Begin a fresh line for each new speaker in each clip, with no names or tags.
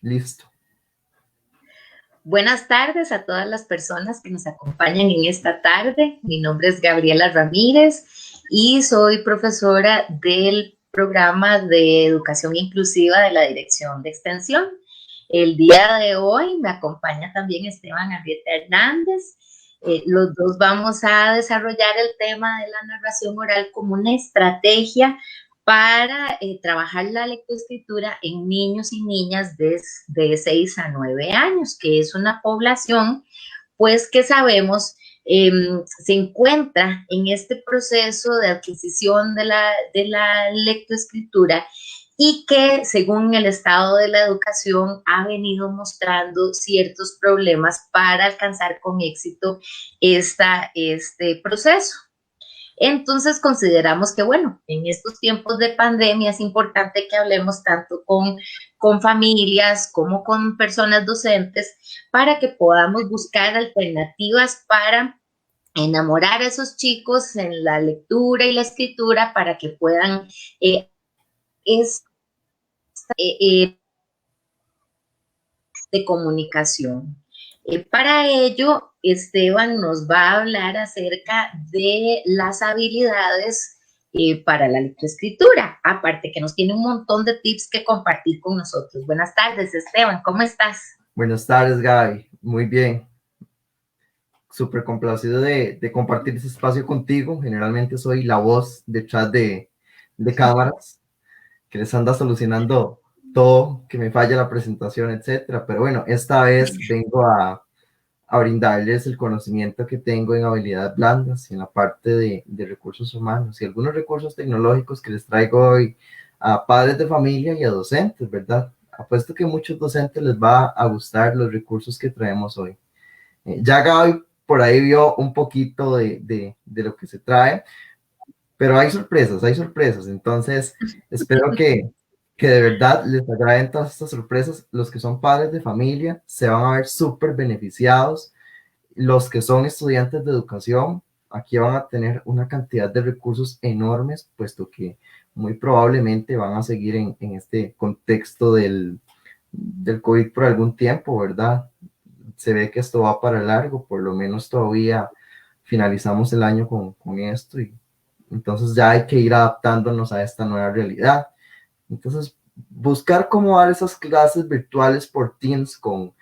Listo.
Buenas tardes a todas las personas que nos acompañan en esta tarde. Mi nombre es Gabriela Ramírez y soy profesora del programa de educación inclusiva de la Dirección de Extensión. El día de hoy me acompaña también Esteban Arrieta Hernández. Los dos vamos a desarrollar el tema de la narración oral como una estrategia para trabajar la lectoescritura en niños y niñas de 6 a 9 años, que es una población, pues que sabemos se encuentra en este proceso de adquisición de la lectoescritura y que según el estado de la educación ha venido mostrando ciertos problemas para alcanzar con éxito este proceso. Entonces consideramos que, bueno, en estos tiempos de pandemia es importante que hablemos tanto con familias como con personas docentes para que podamos buscar alternativas para enamorar a esos chicos en la lectura y la escritura para que puedan es, eh, de comunicación. Para ello, Esteban nos va a hablar acerca de las habilidades para la lectoescritura, aparte que nos tiene un montón de tips que compartir con nosotros. Buenas tardes, Esteban, ¿cómo estás?
Buenas tardes, Gaby. Muy bien. Súper complacido de compartir ese espacio contigo. Generalmente soy la voz detrás de cámaras que les anda solucionando todo, que me falla la presentación, etcétera. Pero bueno, esta vez vengo a brindarles el conocimiento que tengo en habilidades blandas y en la parte de recursos humanos y algunos recursos tecnológicos que les traigo hoy a padres de familia y a docentes, ¿verdad? Apuesto que a muchos docentes les va a gustar los recursos que traemos hoy. Ya Gaby por ahí vio un poquito de lo que se trae, pero hay sorpresas, entonces espero que de verdad les agraden todas estas sorpresas. Los que son padres de familia se van a ver súper beneficiados. Los que son estudiantes de educación, aquí van a tener una cantidad de recursos enormes, puesto que muy probablemente van a seguir en este contexto del COVID por algún tiempo, ¿verdad? Se ve que esto va para largo, por lo menos todavía finalizamos el año con esto y entonces ya hay que ir adaptándonos a esta nueva realidad. Entonces, buscar cómo dar esas clases virtuales por Teams con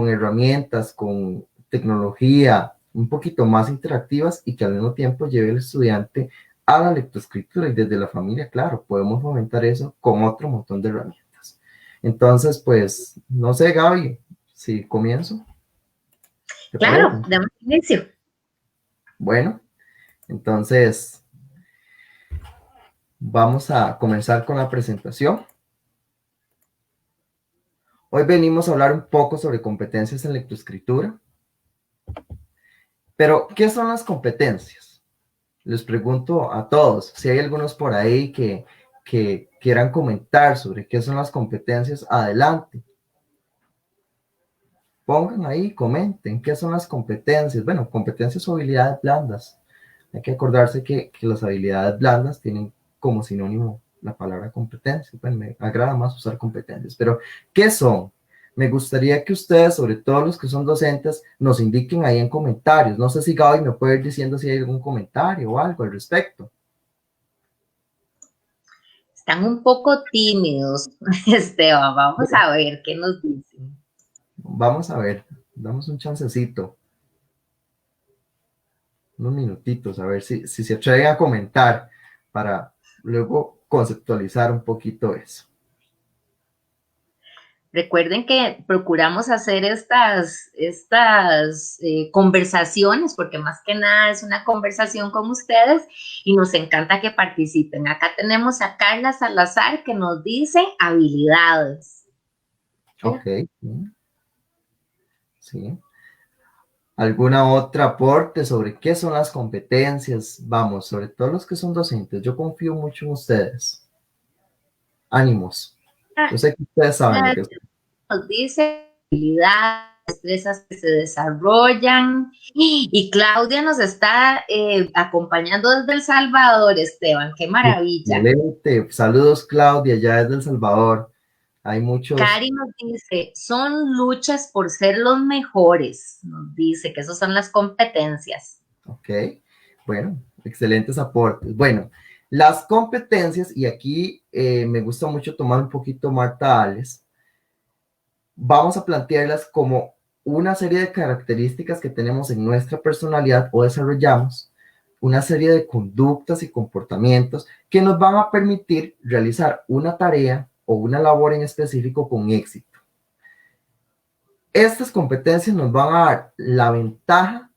herramientas, con tecnología un poquito más interactivas y que al mismo tiempo lleve al estudiante a la lectoescritura y desde la familia, claro, podemos fomentar eso con otro montón de herramientas. Entonces, pues, no sé, Gaby, si comienzo, ¿te
Claro,
parece?
damos inicio.
Bueno, entonces vamos a comenzar con la presentación. Hoy venimos a hablar un poco sobre competencias en lectoescritura. Pero, ¿qué son las competencias? Les pregunto a todos, si hay algunos por ahí que quieran comentar sobre qué son las competencias, adelante. Pongan ahí, comenten, ¿qué son las competencias? Bueno, competencias o habilidades blandas. Hay que acordarse que las habilidades blandas tienen como sinónimo la palabra competencia. Bueno, me agrada más usar competencias, pero ¿qué son? Me gustaría que ustedes, sobre todo los que son docentes, nos indiquen ahí en comentarios. No sé si Gaby me puede ir diciendo si hay algún comentario o algo al respecto.
Están un poco tímidos, Esteban, vamos a ver qué nos dicen.
Vamos a ver, damos un chancecito, unos minutitos, a ver si se atreven a comentar para luego conceptualizar un poquito eso.
Recuerden que procuramos hacer estas conversaciones, porque más que nada es una conversación con ustedes y nos encanta que participen. Acá tenemos a Carla Salazar que nos dice habilidades.
Ok, sí. ¿Alguna otra aporte sobre qué son las competencias? Vamos, sobre todo los que son docentes, yo confío mucho en ustedes. Ánimos. Yo sé que ustedes saben lo que es.
Nos dice habilidades, destrezas que se desarrollan. Y Claudia nos está acompañando desde El Salvador, Esteban. Qué maravilla.
Excelente. Saludos, Claudia, ya desde El Salvador. Hay muchos,
Cari nos dice, son luchas por ser los mejores. Nos dice que esas son las competencias.
ok, bueno, excelentes aportes. Bueno, las competencias, y aquí me gusta mucho tomar un poquito Marta Ales, vamos a plantearlas como una serie de características que tenemos en nuestra personalidad o desarrollamos, una serie de conductas y comportamientos que nos van a permitir realizar una tarea o una labor en específico con éxito. Estas competencias nos van a dar la ventaja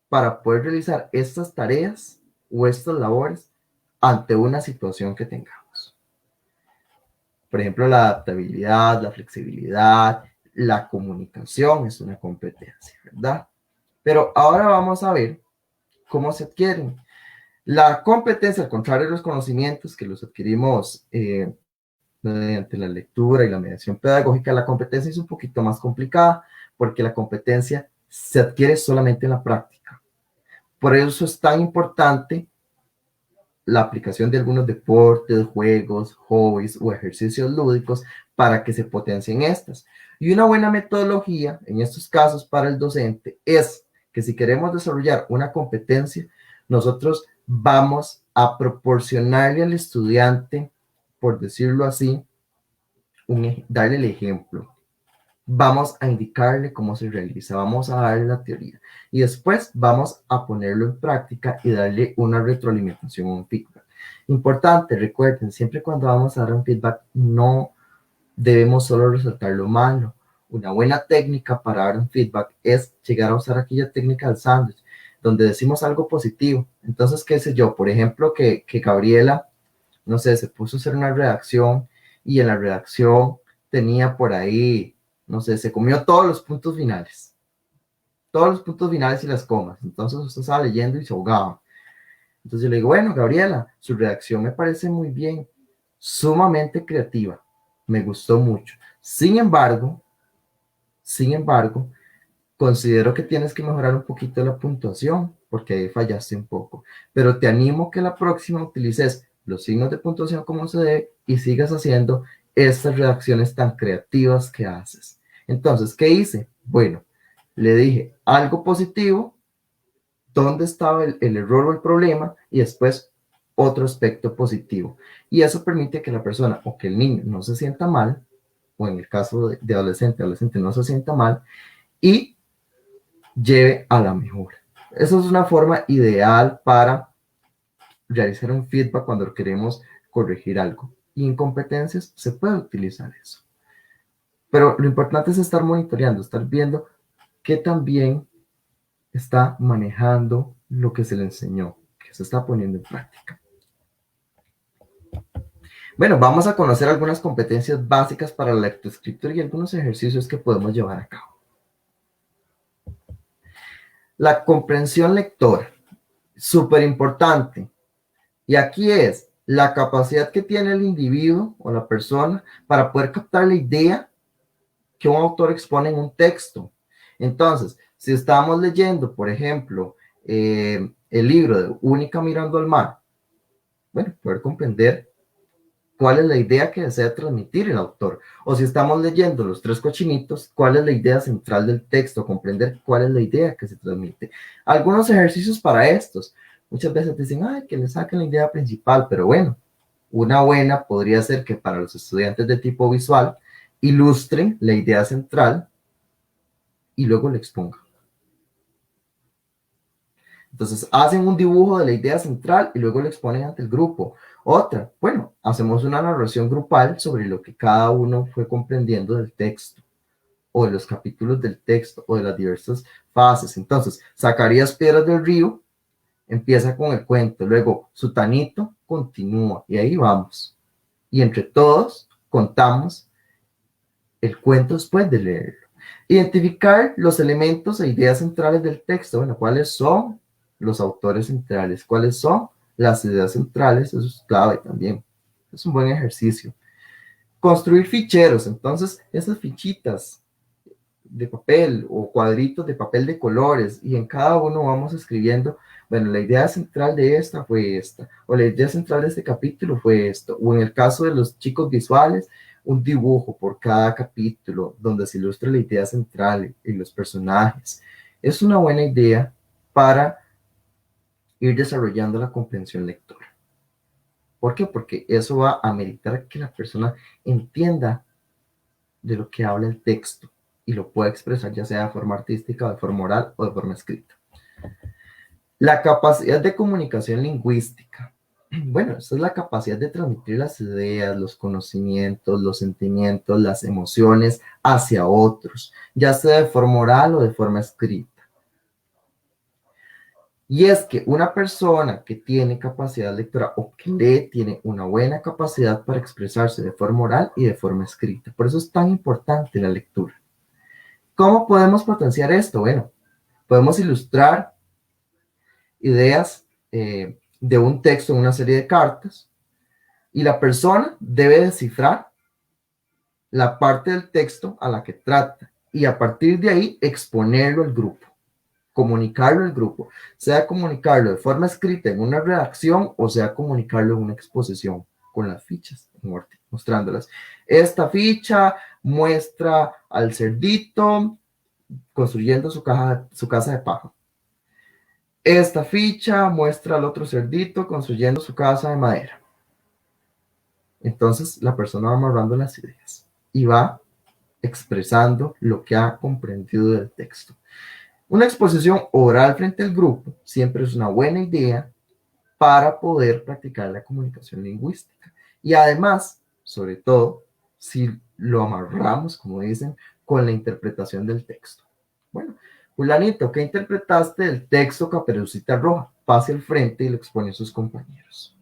para poder realizar estas tareas o estas labores ante una situación que tengamos. Por ejemplo, la adaptabilidad, la flexibilidad, la comunicación es una competencia, ¿verdad? Pero ahora vamos a ver cómo se adquieren. La competencia, al contrario de los conocimientos que los adquirimos mediante la lectura y la mediación pedagógica, la competencia es un poquito más complicada porque la competencia se adquiere solamente en la práctica. Por eso es tan importante la aplicación de algunos deportes, juegos, hobbies o ejercicios lúdicos para que se potencien estas. Y una buena metodología en estos casos para el docente es que si queremos desarrollar una competencia, nosotros vamos a proporcionarle al estudiante, por decirlo así, darle el ejemplo. Vamos a indicarle cómo se realiza, vamos a darle la teoría y después vamos a ponerlo en práctica y darle una retroalimentación, un feedback. Importante, recuerden, siempre cuando vamos a dar un feedback no debemos solo resaltar lo malo. Una buena técnica para dar un feedback es llegar a usar aquella técnica del sándwich, donde decimos algo positivo. Entonces, qué sé yo, por ejemplo, que Gabriela, no sé, se puso a hacer una redacción y en la redacción tenía por ahí, no sé, se comió todos los puntos finales y las comas. Entonces usted estaba leyendo y se ahogaba. Entonces yo le digo, bueno, Gabriela, su redacción me parece muy bien, sumamente creativa, me gustó mucho. Sin embargo, considero que tienes que mejorar un poquito la puntuación, porque ahí fallaste un poco. Pero te animo que la próxima utilices los signos de puntuación como se debe y sigas haciendo estas redacciones tan creativas que haces. Entonces, ¿qué hice? Bueno, le dije algo positivo, dónde estaba el error o el problema y después otro aspecto positivo. Y eso permite que la persona o que el niño no se sienta mal, o en el caso de adolescente no se sienta mal y lleve a la mejora. Esa es una forma ideal para realizar un feedback cuando queremos corregir algo. Y en competencias se puede utilizar eso. Pero lo importante es estar monitoreando, estar viendo qué también está manejando lo que se le enseñó, que se está poniendo en práctica. Bueno, vamos a conocer algunas competencias básicas para la lectoescritura y algunos ejercicios que podemos llevar a cabo. La comprensión lectora, súper importante. Y aquí es la capacidad que tiene el individuo o la persona para poder captar la idea que un autor expone en un texto. Entonces, si estamos leyendo, por ejemplo, el libro de Única mirando al mar, bueno, poder comprender cuál es la idea que desea transmitir el autor. O si estamos leyendo Los Tres Cochinitos, cuál es la idea central del texto, comprender cuál es la idea que se transmite. Algunos ejercicios para estos. Muchas veces dicen, ay, que le saquen la idea principal, pero bueno, una buena podría ser que para los estudiantes de tipo visual ilustren la idea central y luego la expongan. Entonces hacen un dibujo de la idea central y luego lo exponen ante el grupo. Otra, bueno, hacemos una narración grupal sobre lo que cada uno fue comprendiendo del texto o de los capítulos del texto o de las diversas fases. Entonces, Zacarías Piedras del Río empieza con el cuento, luego Sutanito continúa y ahí vamos. Y entre todos contamos el cuento después de leerlo. Identificar los elementos e ideas centrales del texto. Bueno, ¿cuáles son los autores centrales? ¿Cuáles son las ideas centrales? Eso es clave también. Es un buen ejercicio. Construir ficheros. Entonces, esas fichitas de papel o cuadritos de papel de colores y en cada uno vamos escribiendo, bueno, la idea central de esta fue esta, o la idea central de este capítulo fue esto, o en el caso de los chicos visuales, un dibujo por cada capítulo donde se ilustre la idea central y los personajes, es una buena idea para ir desarrollando la comprensión lectora. ¿Por qué? Porque eso va a meditar que la persona entienda de lo que habla el texto y lo pueda expresar ya sea de forma artística, de forma oral o de forma escrita. La capacidad de comunicación lingüística. Bueno, esa es la capacidad de transmitir las ideas, los conocimientos, los sentimientos, las emociones hacia otros, ya sea de forma oral o de forma escrita. Y es que una persona que tiene capacidad lectora o que lee tiene una buena capacidad para expresarse de forma oral y de forma escrita. Por eso es tan importante la lectura. ¿Cómo podemos potenciar esto? Bueno, podemos ilustrar ideas de un texto en una serie de cartas y la persona debe descifrar la parte del texto a la que trata y a partir de ahí exponerlo al grupo, comunicarlo al grupo, sea comunicarlo de forma escrita en una redacción o sea comunicarlo en una exposición con las fichas en Word, mostrándolas. Esta ficha muestra al cerdito construyendo su casa de paja. Esta ficha muestra al otro cerdito construyendo su casa de madera. Entonces la persona va amarrando las ideas y va expresando lo que ha comprendido del texto. Una exposición oral frente al grupo siempre es una buena idea para poder practicar la comunicación lingüística. Y además, sobre todo, si lo amarramos, como dicen, con la interpretación del texto. Bueno, Julanito, ¿qué interpretaste del texto Caperucita Roja? Pase al frente y lo expone a sus compañeros.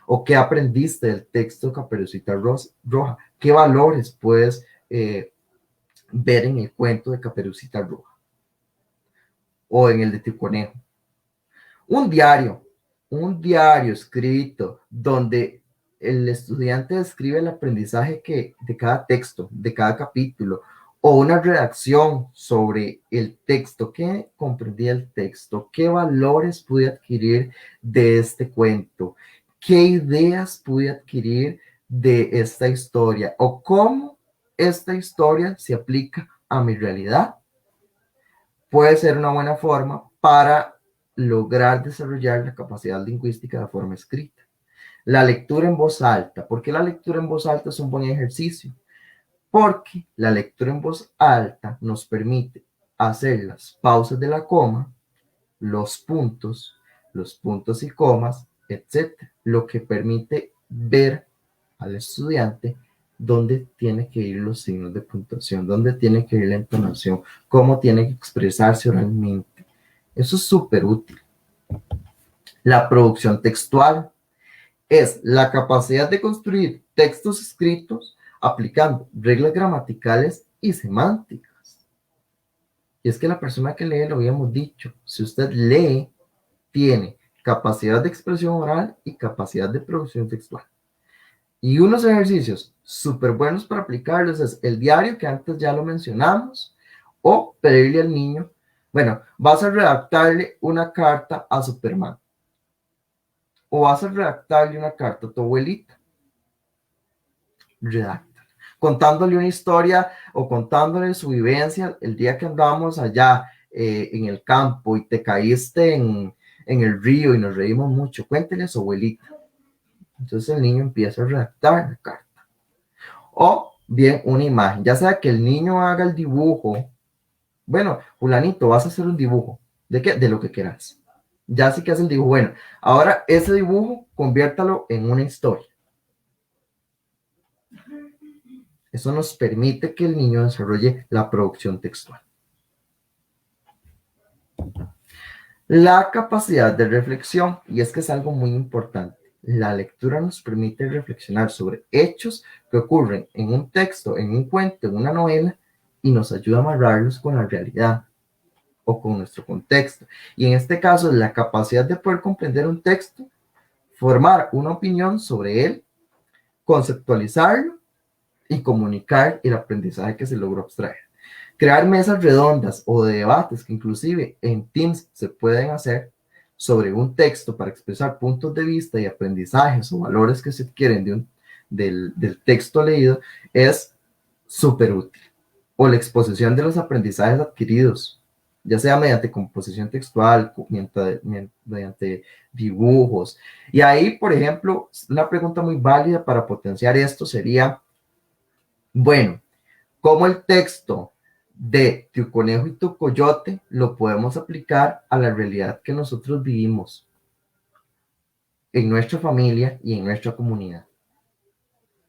¿O qué aprendiste del texto Caperucita Roja? ¿Qué valores puedes ver en el cuento de Caperucita Roja? O en el de Tío Conejo. Un diario escrito donde el estudiante describe el aprendizaje de cada texto, de cada capítulo, o una redacción sobre el texto, qué comprendía el texto, qué valores pude adquirir de este cuento, qué ideas pude adquirir de esta historia, o cómo esta historia se aplica a mi realidad. Puede ser una buena forma para lograr desarrollar la capacidad lingüística de forma escrita. La lectura en voz alta. ¿Por qué la lectura en voz alta es un buen ejercicio? Porque la lectura en voz alta nos permite hacer las pausas de la coma, los puntos y comas, etc. Lo que permite ver al estudiante dónde tiene que ir los signos de puntuación, dónde tiene que ir la entonación, cómo tiene que expresarse oralmente. Eso es súper útil. La producción textual es la capacidad de construir textos escritos aplicando reglas gramaticales y semánticas. Y es que la persona que lee, lo habíamos dicho, si usted lee, tiene capacidad de expresión oral y capacidad de producción textual. Y unos ejercicios súper buenos para aplicarlos es el diario, que antes ya lo mencionamos, o pedirle al niño, bueno, vas a redactarle una carta a Superman, o vas a redactarle una carta a tu abuelita. Redacta, contándole una historia o contándole su vivencia el día que andábamos allá en el campo y te caíste en el río y nos reímos mucho. Cuéntele a su abuelita. Entonces el niño empieza a redactar la carta. O bien una imagen, ya sea que el niño haga el dibujo. Bueno, Julanito, vas a hacer un dibujo. ¿De qué? De lo que quieras. Ya sí que hace el dibujo. Bueno, ahora ese dibujo conviértalo en una historia. Eso nos permite que el niño desarrolle la producción textual. La capacidad de reflexión, y es que es algo muy importante. La lectura nos permite reflexionar sobre hechos que ocurren en un texto, en un cuento, en una novela, y nos ayuda a amarrarlos con la realidad o con nuestro contexto. Y en este caso, la capacidad de poder comprender un texto, formar una opinión sobre él, conceptualizarlo y comunicar el aprendizaje que se logró abstraer. Crear mesas redondas o de debates que inclusive en Teams se pueden hacer sobre un texto para expresar puntos de vista y aprendizajes o valores que se adquieren del texto leído es súper útil. O la exposición de los aprendizajes adquiridos, ya sea mediante composición textual, mediante dibujos. Y ahí, por ejemplo, una pregunta muy válida para potenciar esto sería, bueno, ¿cómo el texto de Tu conejo y tu coyote lo podemos aplicar a la realidad que nosotros vivimos en nuestra familia y en nuestra comunidad?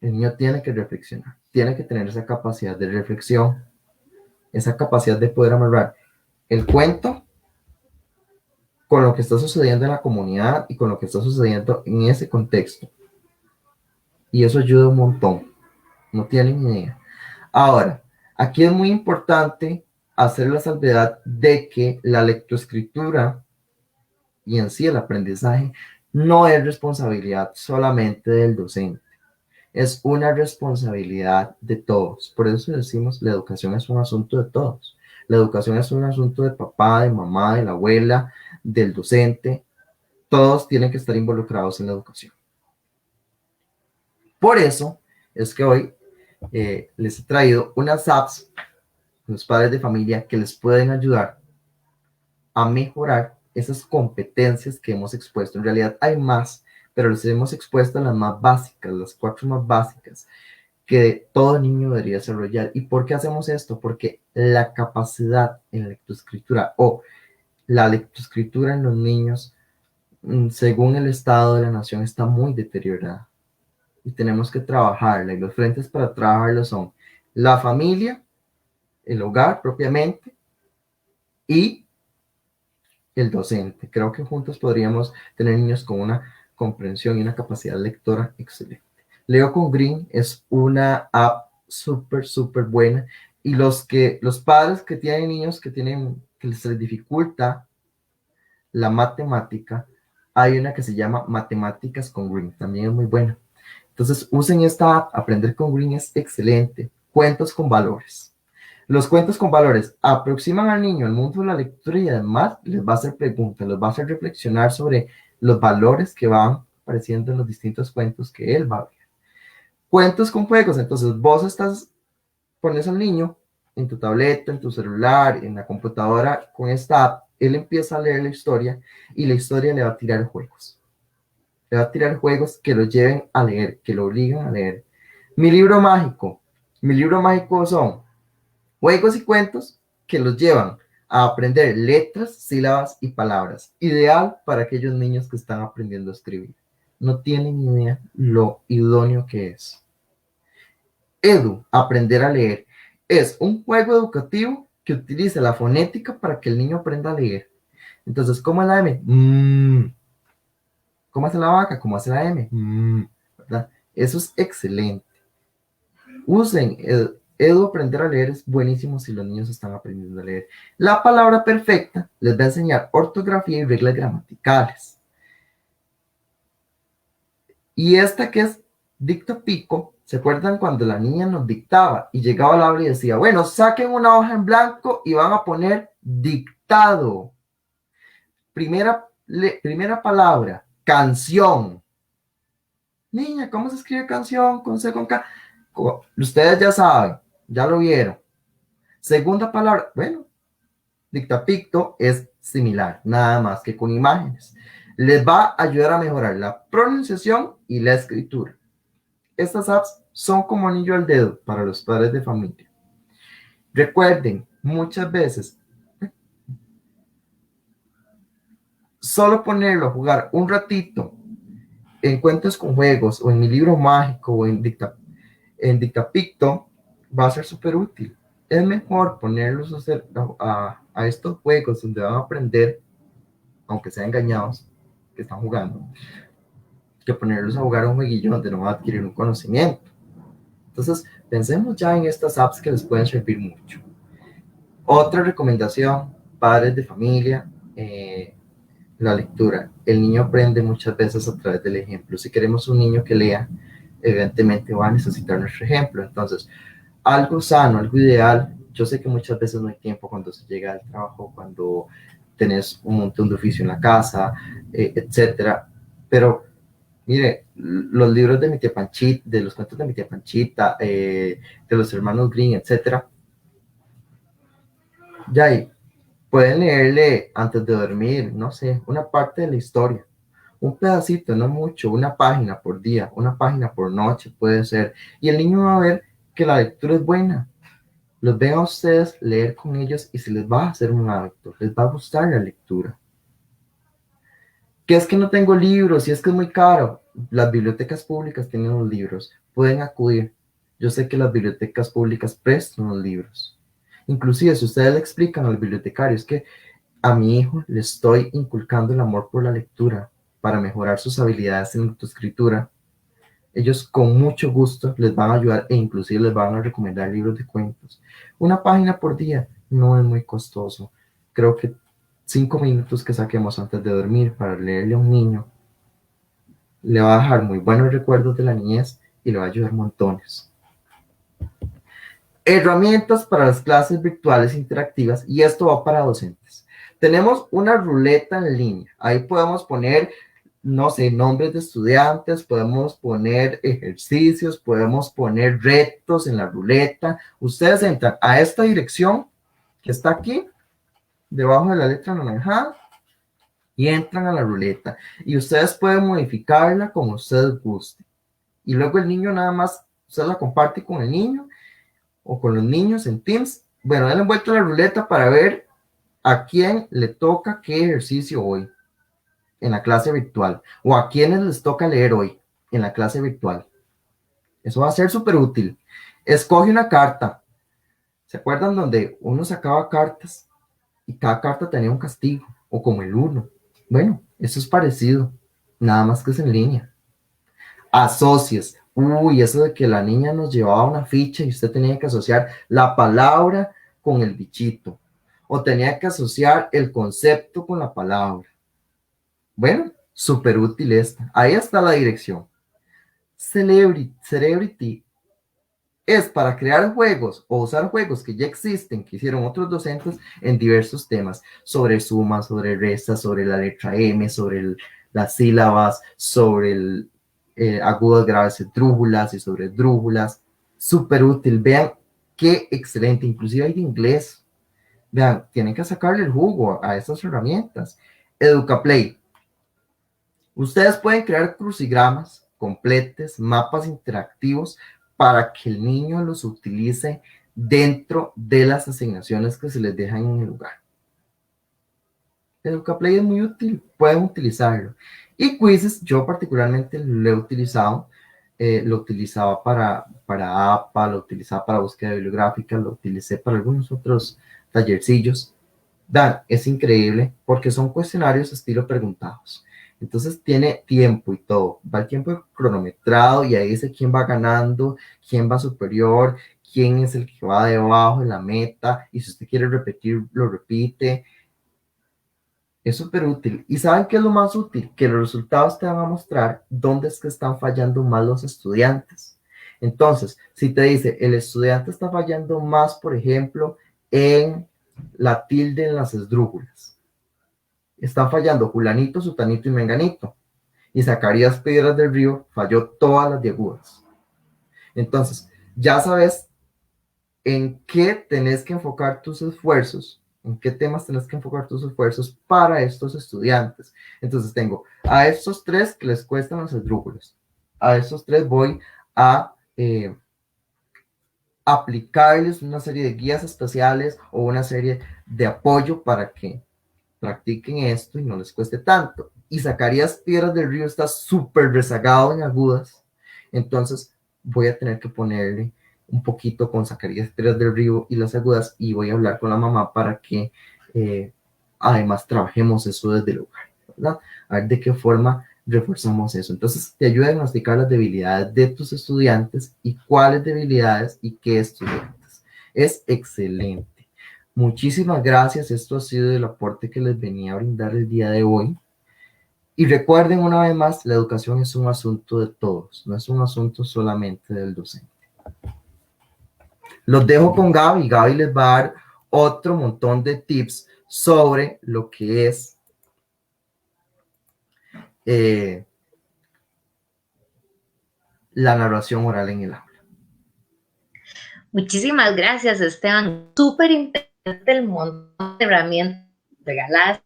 El niño tiene que reflexionar, tiene que tener esa capacidad de reflexión, esa capacidad de poder amarrar el cuento con lo que está sucediendo en la comunidad y con lo que está sucediendo en ese contexto. Y eso ayuda un montón. No tienen idea. Ahora, aquí es muy importante hacer la salvedad de que la lectoescritura y en sí el aprendizaje no es responsabilidad solamente del docente. Es una responsabilidad de todos. Por eso decimos, la educación es un asunto de todos. La educación es un asunto de papá, de mamá, de la abuela, del docente. Todos tienen que estar involucrados en la educación. Por eso es que hoy les he traído unas apps, los padres de familia, que les pueden ayudar a mejorar esas competencias que hemos expuesto. En realidad hay más, pero les hemos expuesto las más básicas, las 4 más básicas que todo niño debería desarrollar. ¿Y por qué hacemos esto? Porque la capacidad en lectoescritura o la lectoescritura en los niños, según el estado de la nación, está muy deteriorada. Y tenemos que trabajarla. Y los frentes para trabajarlo son la familia, el hogar propiamente y el docente. Creo que juntos podríamos tener niños con una comprensión y una capacidad lectora excelente. Leo con Green es una app súper, súper buena. Y los padres que tienen niños que se les dificulta la matemática, hay una que se llama Matemáticas con Green, también es muy buena. Entonces usen esta app, Aprender con Green es excelente. Cuentos con valores. Los cuentos con valores aproximan al niño al mundo de la lectura y además les va a hacer preguntas, les va a hacer reflexionar sobre los valores que van apareciendo en los distintos cuentos que él va a ver. Cuentos con juegos, entonces vos pones al niño en tu tableta, en tu celular, en la computadora con esta app, él empieza a leer la historia y la historia le va a tirar juegos. Le va a tirar juegos que lo lleven a leer, que lo obligan a leer. Mi libro mágico son juegos y cuentos que los llevan a aprender letras, sílabas y palabras. Ideal para aquellos niños que están aprendiendo a escribir. No tienen idea lo idóneo que es. Edu, aprender a leer. Es un juego educativo que utiliza la fonética para que el niño aprenda a leer. Entonces, ¿cómo es la M? ¿Cómo hace la vaca? ¿Cómo hace la M? ¿Verdad? Eso es excelente. Usen Edu, aprender a leer es buenísimo si los niños están aprendiendo a leer. La palabra perfecta les va a enseñar ortografía y reglas gramaticales. Y esta que es dicta pico, ¿se acuerdan cuando la niña nos dictaba y llegaba al aula y decía, bueno, saquen una hoja en blanco y van a poner dictado? Primera palabra, canción. Niña, ¿cómo se escribe canción? Con C, con K. Ustedes ya saben, ya lo vieron. Segunda palabra, bueno, dictapicto es similar, nada más que con imágenes. Les va a ayudar a mejorar la pronunciación y la escritura. Estas apps son como anillo al dedo para los padres de familia. Recuerden, muchas veces, solo ponerlo a jugar un ratito en cuentos con juegos o en mi libro mágico o en dictapicto va a ser súper útil. Es mejor ponerlos a estos juegos donde van a aprender, aunque sean engañados, que están jugando, que ponerlos a jugar un jueguillo donde no van a adquirir un conocimiento. Entonces, pensemos ya en estas apps que les pueden servir mucho. Otra recomendación, padres de familia, la lectura. El niño aprende muchas veces a través del ejemplo. Si queremos un niño que lea, evidentemente va a necesitar nuestro ejemplo. Entonces, algo sano, algo ideal. Yo sé que muchas veces no hay tiempo cuando se llega al trabajo, cuando tenés un montón de oficio en la casa, etcétera. Pero Mire, los libros de mi tía Panchita, de los cuentos de mi tía Panchita, de los hermanos Green, etcétera, ya ahí pueden leerle antes de dormir, no sé, una parte de la historia, un pedacito, no mucho, una página por día, una página por noche puede ser, y el niño va a ver que la lectura es buena. Los ven a ustedes leer con ellos y se les va a hacer un hábito, les va a gustar la lectura. ¿Qué es que no tengo libros? Si es que es muy caro. Las bibliotecas públicas tienen los libros, pueden acudir. Yo sé que las bibliotecas públicas prestan los libros. Inclusive, si ustedes le explican a los bibliotecarios que a mi hijo le estoy inculcando el amor por la lectura para mejorar sus habilidades en lectoescritura, ellos con mucho gusto les van a ayudar e inclusive les van a recomendar libros de cuentos. Una página por día no es muy costoso. Creo que 5 minutos que saquemos antes de dormir para leerle a un niño le va a dejar muy buenos recuerdos de la niñez y le va a ayudar montones. Herramientas para las clases virtuales interactivas, y esto va para docentes. Tenemos una ruleta en línea. Ahí podemos poner, no sé, nombres de estudiantes, podemos poner ejercicios, podemos poner retos en la ruleta. Ustedes entran a esta dirección que está aquí, debajo de la letra naranja, y entran a la ruleta. Y ustedes pueden modificarla como ustedes gusten. Y luego el niño nada más, usted la comparte con el niño o con los niños en Teams. Bueno, denle vuelta a la ruleta para ver a quién le toca qué ejercicio hoy en la clase virtual o a quiénes les toca leer hoy en la clase virtual. Eso va a ser súper útil. Escoge una carta. ¿Se acuerdan donde uno sacaba cartas y cada carta tenía un castigo? O como el uno. Bueno, eso es parecido, nada más que es en línea. Asocies. Uy, eso de que la niña nos llevaba una ficha y usted tenía que asociar la palabra con el bichito. O tenía que asociar el concepto con la palabra. Bueno, súper útil esta. Ahí está la dirección. Celebrity es para crear juegos o usar juegos que ya existen, que hicieron otros docentes en diversos temas, sobre suma, sobre resta, sobre la letra M, sobre las sílabas, sobre agudas, graves, esdrújulas y sobre esdrújulas. Súper útil. Vean qué excelente. Inclusive hay de inglés. Vean, tienen que sacarle el jugo a estas herramientas. EducaPlay. Ustedes pueden crear crucigramas, completes, mapas interactivos para que el niño los utilice dentro de las asignaciones que se les dejan en el lugar. EducaPlay es muy útil, pueden utilizarlo. Y quizzes, yo particularmente lo he utilizado, lo utilizaba para APA, lo utilizaba para búsqueda bibliográfica, lo utilicé para algunos otros tallercillos. Dan, es increíble porque son cuestionarios estilo preguntados. Entonces tiene tiempo y todo. Va el tiempo cronometrado y ahí dice quién va ganando, quién va superior, quién es el que va debajo de la meta. Y si usted quiere repetir, lo repite. Es súper útil. ¿Y saben qué es lo más útil? Que los resultados te van a mostrar dónde es que están fallando más los estudiantes. Entonces, si te dice, el estudiante está fallando más, por ejemplo, en la tilde en las esdrújulas. Están fallando Julanito, Sutanito y Menganito. Y Zacarías Piedras del Río falló todas las de agudas. Entonces, ya sabes en qué tenés que enfocar tus esfuerzos, en qué temas tenés que enfocar tus esfuerzos para estos estudiantes. Entonces tengo a estos tres que les cuestan las esdrújulas. A estos tres voy a aplicarles una serie de guías especiales o una serie de apoyo para que practiquen esto y no les cueste tanto. Y Zacarías Piedras del Río está súper rezagado en agudas, entonces voy a tener que ponerle un poquito con Zacarías Piedras del Río y las agudas y voy a hablar con la mamá para que además trabajemos eso desde el hogar, ¿verdad? A ver de qué forma reforzamos eso. Entonces te ayuda a diagnosticar las debilidades de tus estudiantes y cuáles debilidades y qué estudiantes. Es excelente. Muchísimas gracias. Esto ha sido el aporte que les venía a brindar el día de hoy. Y recuerden una vez más, la educación es un asunto de todos, no es un asunto solamente del docente. Los dejo con Gaby. Gaby les va a dar otro montón de tips sobre lo que es la narración oral en el aula.
Muchísimas gracias, Esteban. Súper interesante el montón de herramientas regaladas,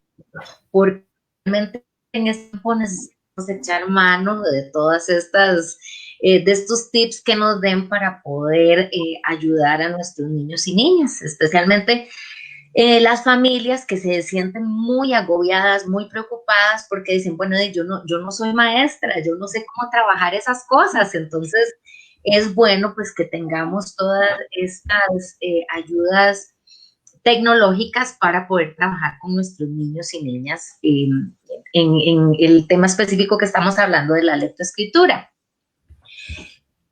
porque realmente en este tiempo necesitamos echar mano de todas estas, de estos tips que nos den para poder ayudar a nuestros niños y niñas, especialmente las familias que se sienten muy agobiadas, muy preocupadas porque dicen, bueno, yo no soy maestra, yo no sé cómo trabajar esas cosas, entonces es bueno pues que tengamos todas estas ayudas tecnológicas para poder trabajar con nuestros niños y niñas en el tema específico que estamos hablando de la lectoescritura.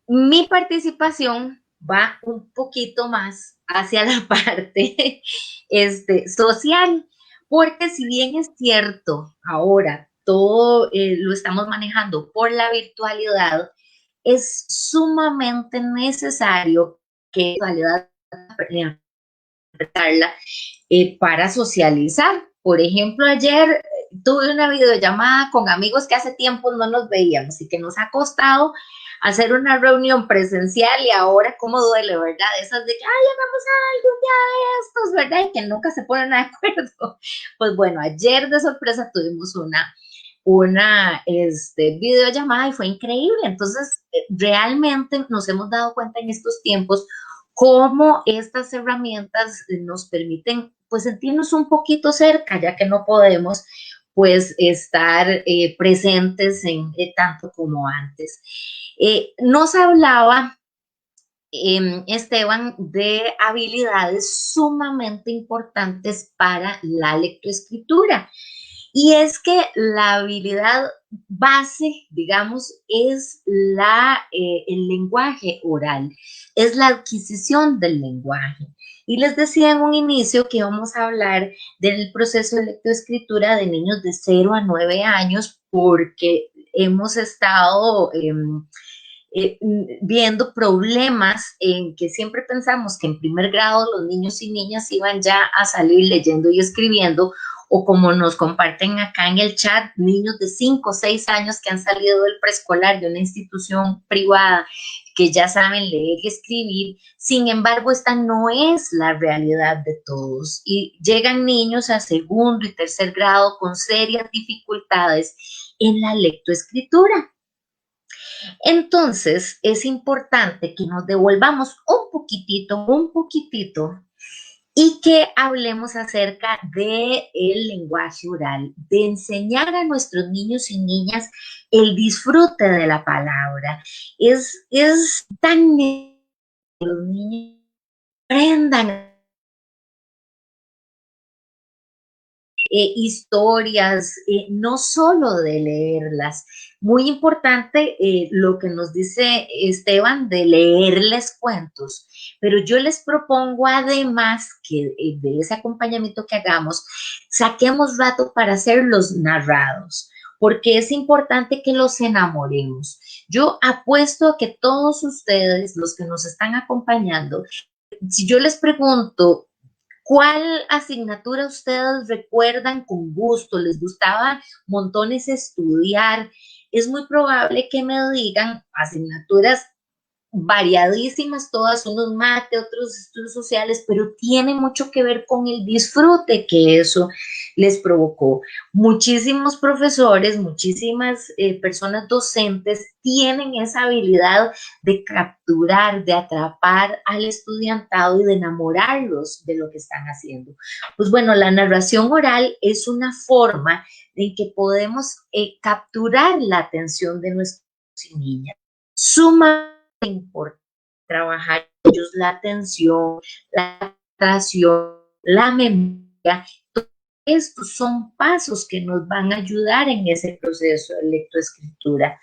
Mi participación va un poquito más hacia la parte social, porque si bien es cierto, ahora todo lo estamos manejando por la virtualidad, es sumamente necesario que la virtualidad para socializar. Por ejemplo, ayer tuve una videollamada con amigos que hace tiempo no nos veíamos y que nos ha costado hacer una reunión presencial y ahora cómo duele, ¿verdad? Esas de que, ay, hagamos algún día de estos, ¿verdad? Y que nunca se ponen de acuerdo. Pues bueno, ayer de sorpresa tuvimos una videollamada y fue increíble. Entonces, realmente nos hemos dado cuenta en estos tiempos cómo estas herramientas nos permiten pues sentirnos un poquito cerca, ya que no podemos pues estar presentes en tanto como antes. Nos hablaba Esteban de habilidades sumamente importantes para la lectoescritura. Y es que la habilidad base, digamos, es el lenguaje oral, es la adquisición del lenguaje. Y les decía en un inicio que vamos a hablar del proceso de lectoescritura de niños de 0 a 9 años porque hemos estado viendo problemas en que siempre pensamos que en primer grado los niños y niñas iban ya a salir leyendo y escribiendo, o como nos comparten acá en el chat, niños de 5 o 6 años que han salido del preescolar de una institución privada que ya saben leer y escribir. Sin embargo, esta no es la realidad de todos y llegan niños a segundo y tercer grado con serias dificultades en la lectoescritura. Entonces, es importante que nos devolvamos un poquitito, y que hablemos acerca del lenguaje oral, de enseñar a nuestros niños y niñas el disfrute de la palabra. Es tan que los niños aprendan historias, no solo de leerlas. Muy importante lo que nos dice Esteban de leerles cuentos, pero yo les propongo además que de ese acompañamiento que hagamos, saquemos rato para hacer los narrados, porque es importante que los enamoremos. Yo apuesto a que todos ustedes, los que nos están acompañando, si yo les pregunto, ¿cuál asignatura ustedes recuerdan con gusto? ¿Les gustaba montones estudiar? Es muy probable que me digan asignaturas variadísimas, todas, unos mate, otros estudios sociales, pero tiene mucho que ver con el disfrute que eso les provocó. Muchísimos profesores, muchísimas personas docentes tienen esa habilidad de capturar, de atrapar al estudiantado y de enamorarlos de lo que están haciendo. Pues bueno, la narración oral es una forma en que podemos capturar la atención de nuestros niños. Suma importante trabajar ellos la atención, la atracción, la memoria. Estos son pasos que nos van a ayudar en ese proceso de lectoescritura.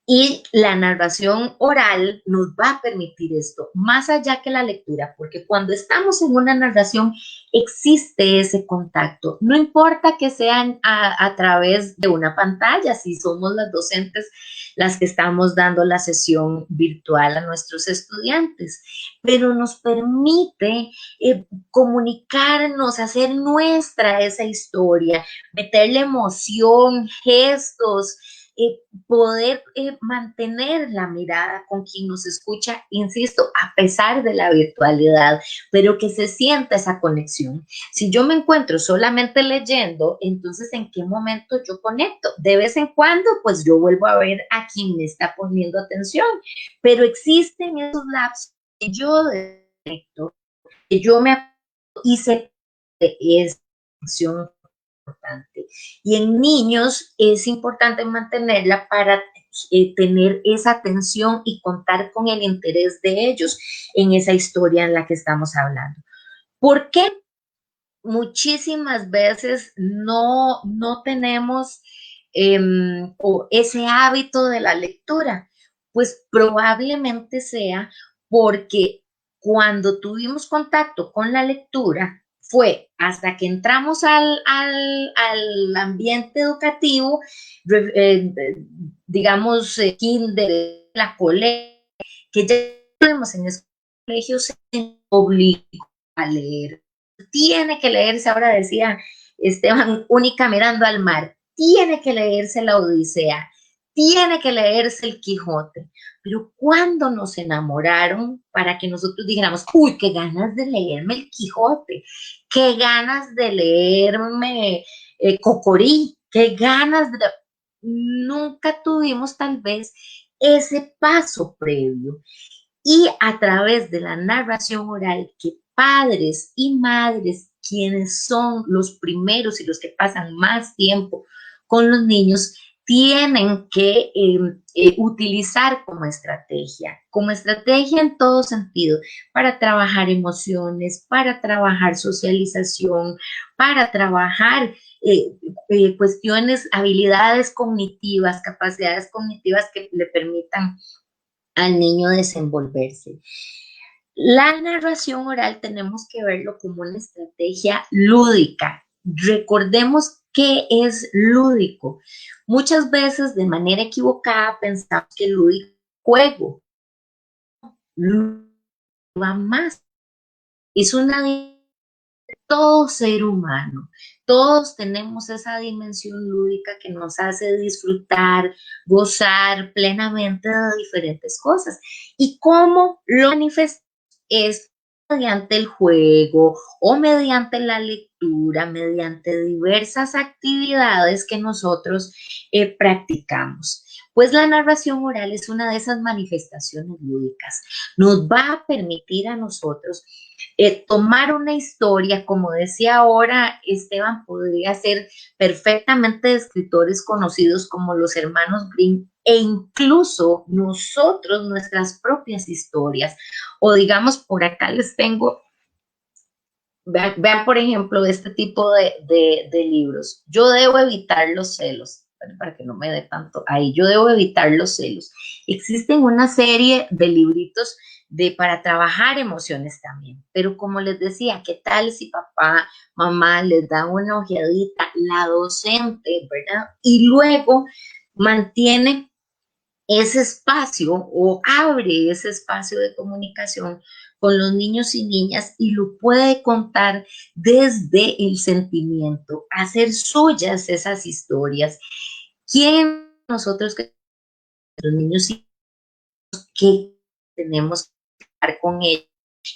Y la narración oral nos va a permitir esto, más allá que la lectura, porque cuando estamos en una narración existe ese contacto. No importa que sean a través de una pantalla, si somos las docentes las que estamos dando la sesión virtual a nuestros estudiantes, pero nos permite comunicarnos, hacer nuestra esa historia, meterle emoción, gestos, poder mantener la mirada con quien nos escucha, insisto, a pesar de la virtualidad, pero que se sienta esa conexión. Si yo me encuentro solamente leyendo, entonces ¿en qué momento yo conecto? De vez en cuando, pues yo vuelvo a ver a quien me está poniendo atención, pero existen esos lapsos que yo detecto, que yo me hice es acción importante. Y en niños es importante mantenerla para tener esa atención y contar con el interés de ellos en esa historia en la que estamos hablando. ¿Por qué? Muchísimas veces no tenemos ese hábito de la lectura, pues probablemente sea porque cuando tuvimos contacto con la lectura fue hasta que entramos al ambiente educativo, digamos, kinder, la colegio, que ya estuvimos en esos colegios, se obligó a leer. Tiene que leerse, ahora decía Esteban, única mirando al mar, tiene que leerse la Odisea, tiene que leerse el Quijote. Pero ¿cuándo nos enamoraron para que nosotros dijéramos, uy, qué ganas de leerme el Quijote, qué ganas de leerme Cocorí, qué ganas de... Nunca tuvimos tal vez ese paso previo. Y a través de la narración oral, que padres y madres, quienes son los primeros y los que pasan más tiempo con los niños, tienen que utilizar como estrategia en todo sentido, para trabajar emociones, para trabajar socialización, para trabajar cuestiones, habilidades cognitivas, capacidades cognitivas que le permitan al niño desenvolverse. La narración oral tenemos que verlo como una estrategia lúdica. Recordemos qué es lúdico. Muchas veces de manera equivocada pensamos que lúdico es juego. Lúdico va más. Es una todo ser humano. Todos tenemos esa dimensión lúdica que nos hace disfrutar, gozar plenamente de diferentes cosas. ¿Y cómo lo manifestamos? Es mediante el juego o mediante la lectura, mediante diversas actividades que nosotros practicamos. Pues la narración oral es una de esas manifestaciones lúdicas. Nos va a permitir a nosotros tomar una historia, como decía ahora Esteban, podría ser perfectamente de escritores conocidos como los hermanos Grimm, e incluso nosotros, nuestras propias historias. O digamos, por acá les tengo, vean por ejemplo, este tipo de libros. Yo debo evitar los celos, para que no me dé tanto ahí, yo debo evitar los celos. Existen una serie de libritos para trabajar emociones también, pero como les decía, ¿qué tal si papá, mamá les da una ojeadita, la docente, ¿verdad? Y luego mantiene ese espacio o abre ese espacio de comunicación con los niños y niñas y lo puede contar desde el sentimiento, hacer suyas esas historias. ¿Quién nosotros que los niños y que tenemos que estar con ellos?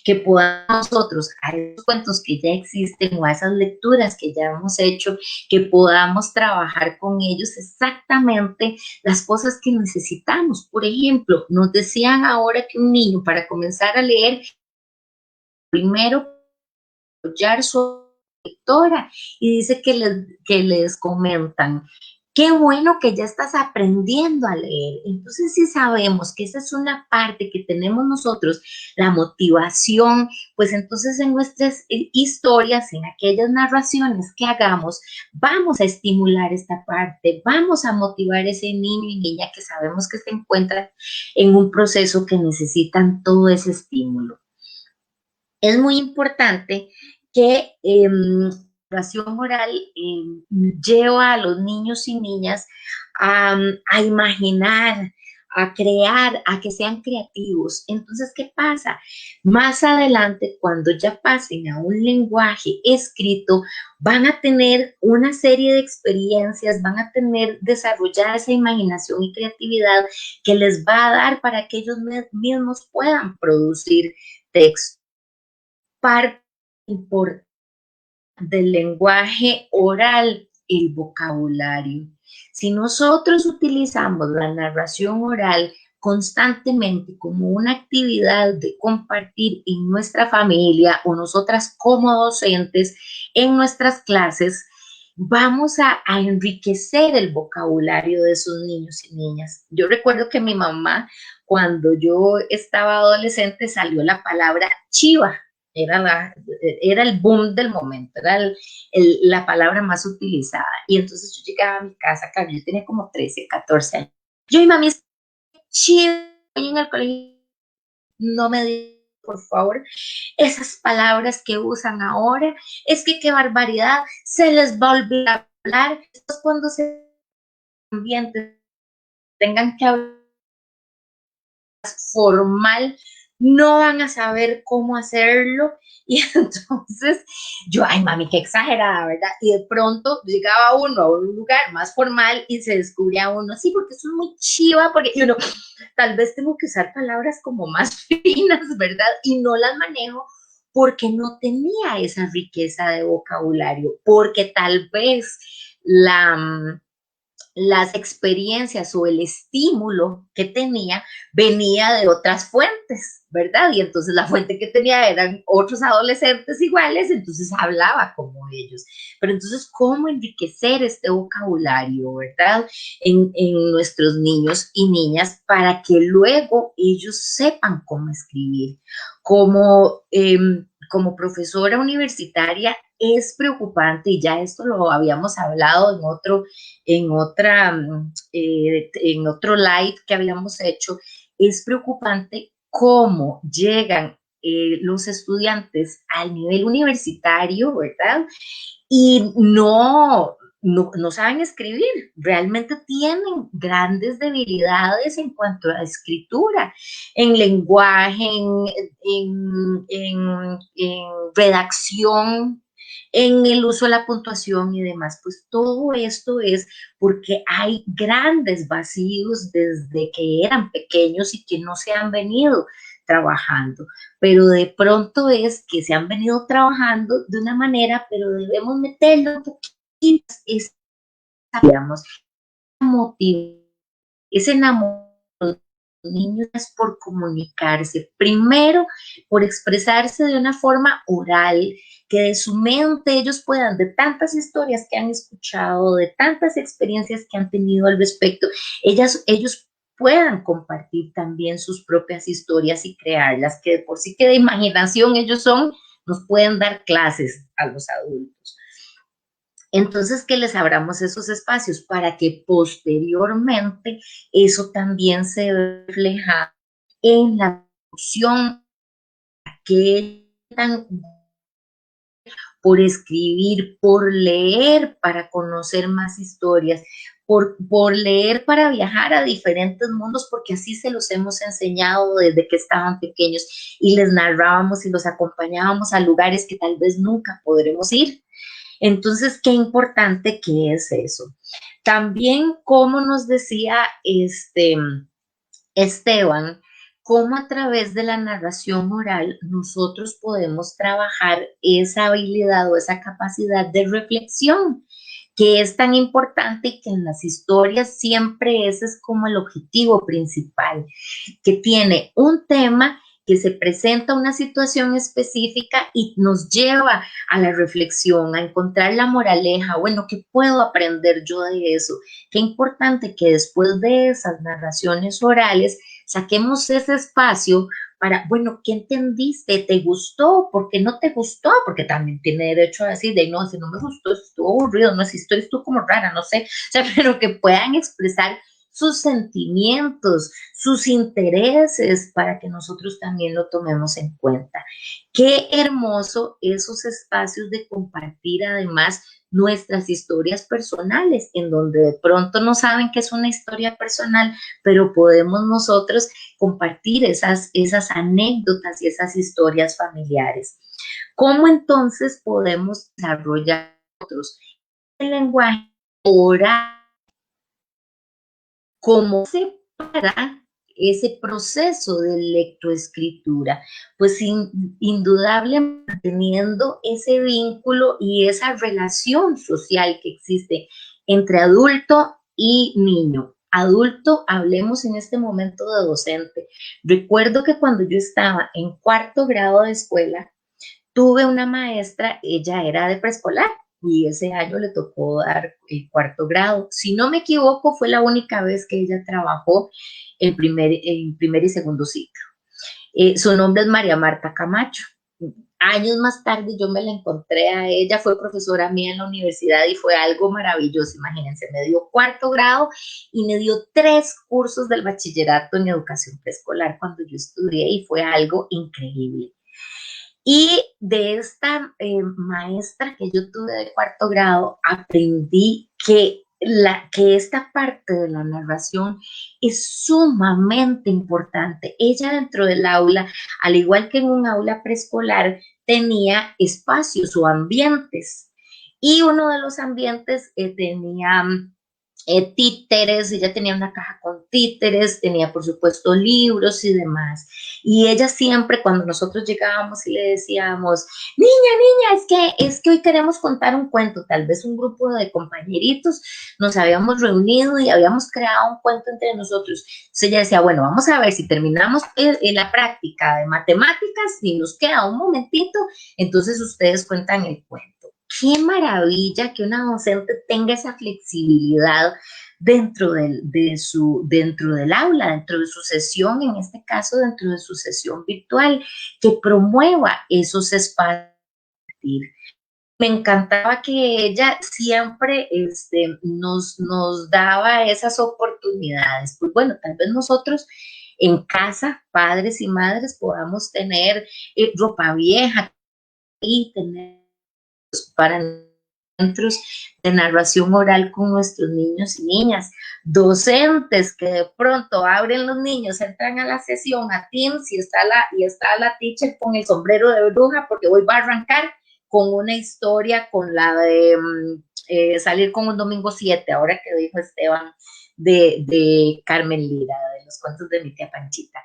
Que podamos nosotros, a esos cuentos que ya existen o a esas lecturas que ya hemos hecho, que podamos trabajar con ellos exactamente las cosas que necesitamos. Por ejemplo, nos decían ahora que un niño para comenzar a leer, primero apoyar su lectora y dice que les comentan, qué bueno que ya estás aprendiendo a leer. Entonces, si sabemos que esa es una parte que tenemos nosotros, la motivación, pues entonces en nuestras historias, en aquellas narraciones que hagamos, vamos a estimular esta parte, vamos a motivar a ese niño y niña que sabemos que se encuentran en un proceso que necesitan todo ese estímulo. Es muy importante que la educación oral lleva a los niños y niñas a imaginar, a crear, a que sean creativos. Entonces, ¿qué pasa? Más adelante, cuando ya pasen a un lenguaje escrito, van a tener una serie de experiencias, van a tener desarrollada esa imaginación y creatividad que les va a dar para que ellos mismos puedan producir texto. Parte importante del lenguaje oral, el vocabulario. Si nosotros utilizamos la narración oral constantemente como una actividad de compartir en nuestra familia o nosotras como docentes en nuestras clases, vamos a enriquecer el vocabulario de esos niños y niñas. Yo recuerdo que mi mamá, cuando yo estaba adolescente, salió la palabra chiva. Era el boom del momento, era la palabra más utilizada. Y entonces yo llegaba a mi casa, claro, yo tenía como 13, 14 años. Yo y mami, chiva en el colegio, no me digas, por favor, esas palabras que usan ahora, es que qué barbaridad, se les va a olvidar hablar, es cuando se ambientes tengan que hablar formal, no van a saber cómo hacerlo. Y entonces yo, ay mami, qué exagerada, ¿verdad? Y de pronto llegaba uno a un lugar más formal y se descubría uno, sí, porque eso es muy chiva, porque y uno, tal vez tengo que usar palabras como más finas, ¿verdad? Y no las manejo porque no tenía esa riqueza de vocabulario, porque tal vez las experiencias o el estímulo que tenía venía de otras fuentes, ¿verdad? Y entonces la fuente que tenía eran otros adolescentes iguales, entonces hablaba como ellos. Pero entonces, ¿cómo enriquecer este vocabulario, ¿verdad? En nuestros niños y niñas para que luego ellos sepan cómo escribir? Como profesora universitaria es preocupante, y ya esto lo habíamos hablado en otro live que habíamos hecho, es preocupante cómo llegan los estudiantes al nivel universitario, ¿verdad? Y no saben escribir, realmente tienen grandes debilidades en cuanto a la escritura, en lenguaje, en redacción, en el uso de la puntuación y demás. Pues todo esto es porque hay grandes vacíos desde que eran pequeños y que no se han venido trabajando, pero de pronto es que se han venido trabajando de una manera, pero debemos meterlo un poquito, digamos, motivar, ese enamoramiento de los niños es por comunicarse, primero por expresarse de una forma oral, que de su mente ellos puedan, de tantas historias que han escuchado, de tantas experiencias que han tenido al respecto, ellos puedan compartir también sus propias historias y crearlas, que de por sí que de imaginación ellos son, nos pueden dar clases a los adultos. Entonces, que les abramos esos espacios para que posteriormente eso también se refleja en la producción que están por escribir, por leer para conocer más historias, por leer para viajar a diferentes mundos, porque así se los hemos enseñado desde que estaban pequeños y les narrábamos y los acompañábamos a lugares que tal vez nunca podremos ir. Entonces, qué importante que es eso. También, como nos decía Esteban, cómo a través de la narración oral nosotros podemos trabajar esa habilidad o esa capacidad de reflexión que es tan importante y que en las historias siempre ese es como el objetivo principal, que tiene un tema, que se presenta una situación específica y nos lleva a la reflexión, a encontrar la moraleja, bueno, ¿qué puedo aprender yo de eso? Qué importante que después de esas narraciones orales saquemos ese espacio para, bueno, ¿qué entendiste? ¿Te gustó? ¿Por qué no te gustó? Porque también tiene derecho a decir, de no, si no me gustó, estuvo aburrido, no, si historia estuvo como rara, no sé, o sea, pero que puedan expresar sus sentimientos, sus intereses, para que nosotros también lo tomemos en cuenta. Qué hermoso esos espacios de compartir, además, nuestras historias personales, en donde de pronto no saben que es una historia personal, pero podemos nosotros compartir esas anécdotas y esas historias familiares. ¿Cómo entonces podemos desarrollar nosotros el lenguaje oral? ¿Cómo se para ese proceso de lectoescritura? Pues indudablemente teniendo ese vínculo y esa relación social que existe entre adulto y niño. Adulto, hablemos en este momento de docente. Recuerdo que cuando yo estaba en 4º grado de escuela, tuve una maestra, ella era de preescolar y ese año le tocó dar el 4º grado. Si no me equivoco, fue la única vez que ella trabajó en primer y segundo ciclo. Su nombre es María Marta Camacho. Años más tarde yo me la encontré a ella, fue profesora mía en la universidad y fue algo maravilloso. Imagínense, me dio 4º grado y me dio 3 cursos del bachillerato en educación preescolar cuando yo estudié y fue algo increíble. Y de esta maestra que yo tuve de 4º grado, aprendí que esta parte de la narración es sumamente importante. Ella dentro del aula, al igual que en un aula preescolar, tenía espacios o ambientes. Y uno de los ambientes tenía títeres, ella tenía una caja con títeres, tenía por supuesto libros y demás. Y ella siempre, cuando nosotros llegábamos y le decíamos, niña, es que hoy queremos contar un cuento, tal vez un grupo de compañeritos nos habíamos reunido y habíamos creado un cuento entre nosotros. Entonces ella decía, bueno, vamos a ver si terminamos en la práctica de matemáticas, si nos queda un momentito, entonces ustedes cuentan el cuento. Qué maravilla que una docente tenga esa flexibilidad dentro dentro del aula, dentro de su sesión, en este caso dentro de su sesión virtual, que promueva esos espacios. Me encantaba que ella siempre nos daba esas oportunidades. Pues bueno, tal vez nosotros en casa, padres y madres, podamos tener ropa vieja y tener para encuentros de narración oral con nuestros niños y niñas, docentes que de pronto abren los niños, entran a la sesión, a Teams y está la teacher con el sombrero de bruja porque hoy va a arrancar con una historia, con la de salir con un domingo 7, ahora que dijo Esteban, de Carmen Lira, de los cuentos de mi tía Panchita.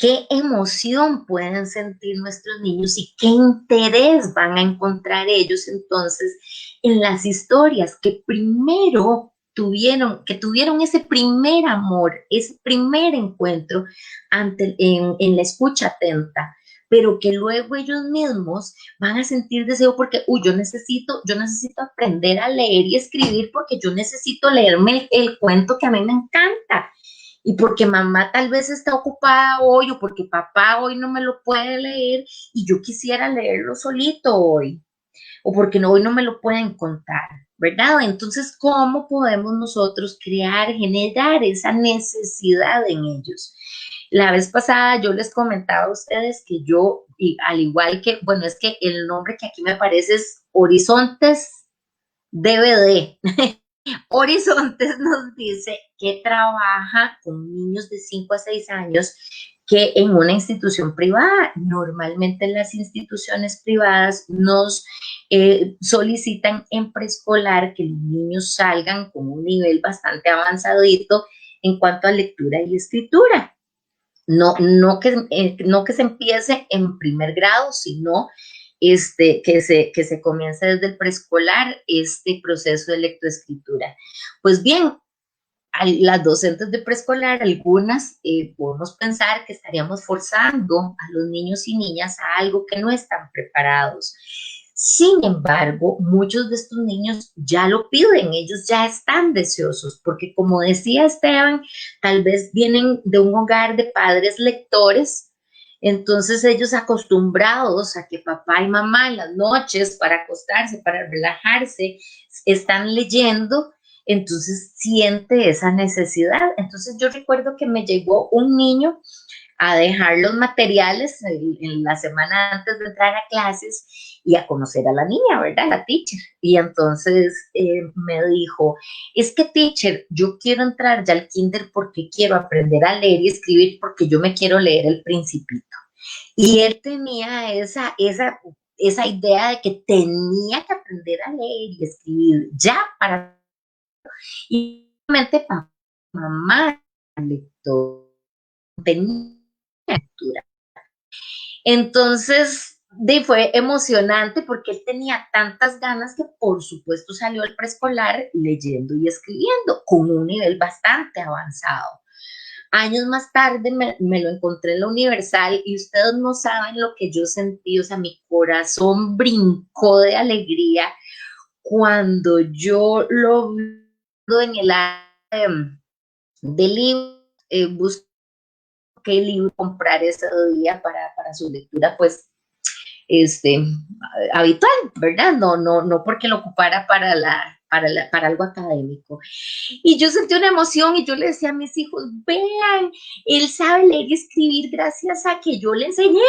Qué emoción pueden sentir nuestros niños y qué interés van a encontrar ellos entonces en las historias que primero tuvieron ese primer amor, ese primer encuentro en la escucha atenta, pero que luego ellos mismos van a sentir deseo porque, yo necesito aprender a leer y escribir porque yo necesito leerme el cuento que a mí me encanta. Y porque mamá tal vez está ocupada hoy o porque papá hoy no me lo puede leer y yo quisiera leerlo solito hoy o porque hoy no me lo pueden contar, ¿verdad? Entonces, ¿cómo podemos nosotros generar esa necesidad en ellos? La vez pasada yo les comentaba a ustedes que yo, y al igual que, bueno, es que el nombre que aquí me aparece es Horizontes DVD. Horizontes nos dice que trabaja con niños de 5 a 6 años que en una institución privada. Normalmente en las instituciones privadas nos solicitan en preescolar que los niños salgan con un nivel bastante avanzadito en cuanto a lectura y escritura. No que se empiece en 1º grado, sino que se comience desde el preescolar este proceso de lectoescritura. Pues bien, las docentes de preescolar, algunas podemos pensar que estaríamos forzando a los niños y niñas a algo que no están preparados. Sin embargo, muchos de estos niños ya lo piden, ellos ya están deseosos, porque como decía Esteban, tal vez vienen de un hogar de padres lectores, entonces ellos acostumbrados a que papá y mamá en las noches para acostarse, para relajarse, están leyendo, entonces siente esa necesidad. Entonces yo recuerdo que me llegó un niño a dejar los materiales en la semana antes de entrar a clases y a conocer a la niña, ¿verdad? La teacher. Y entonces me dijo, es que teacher, yo quiero entrar ya al kinder porque quiero aprender a leer y escribir porque yo me quiero leer El Principito. Y él tenía esa idea de que tenía que aprender a leer y escribir ya para... Y realmente para mamá lector tenía lectura. Entonces, fue emocionante porque él tenía tantas ganas que por supuesto salió al preescolar leyendo y escribiendo con un nivel bastante avanzado. Años más tarde me lo encontré en la Universal y ustedes no saben lo que yo sentí, o sea, mi corazón brincó de alegría cuando yo lo vi en el área de libros, busqué qué libro comprar ese día para su lectura, pues, habitual, ¿verdad? No porque lo ocupara para algo académico. Y yo sentí una emoción y yo le decía a mis hijos, vean, él sabe leer y escribir gracias a que yo le enseñé.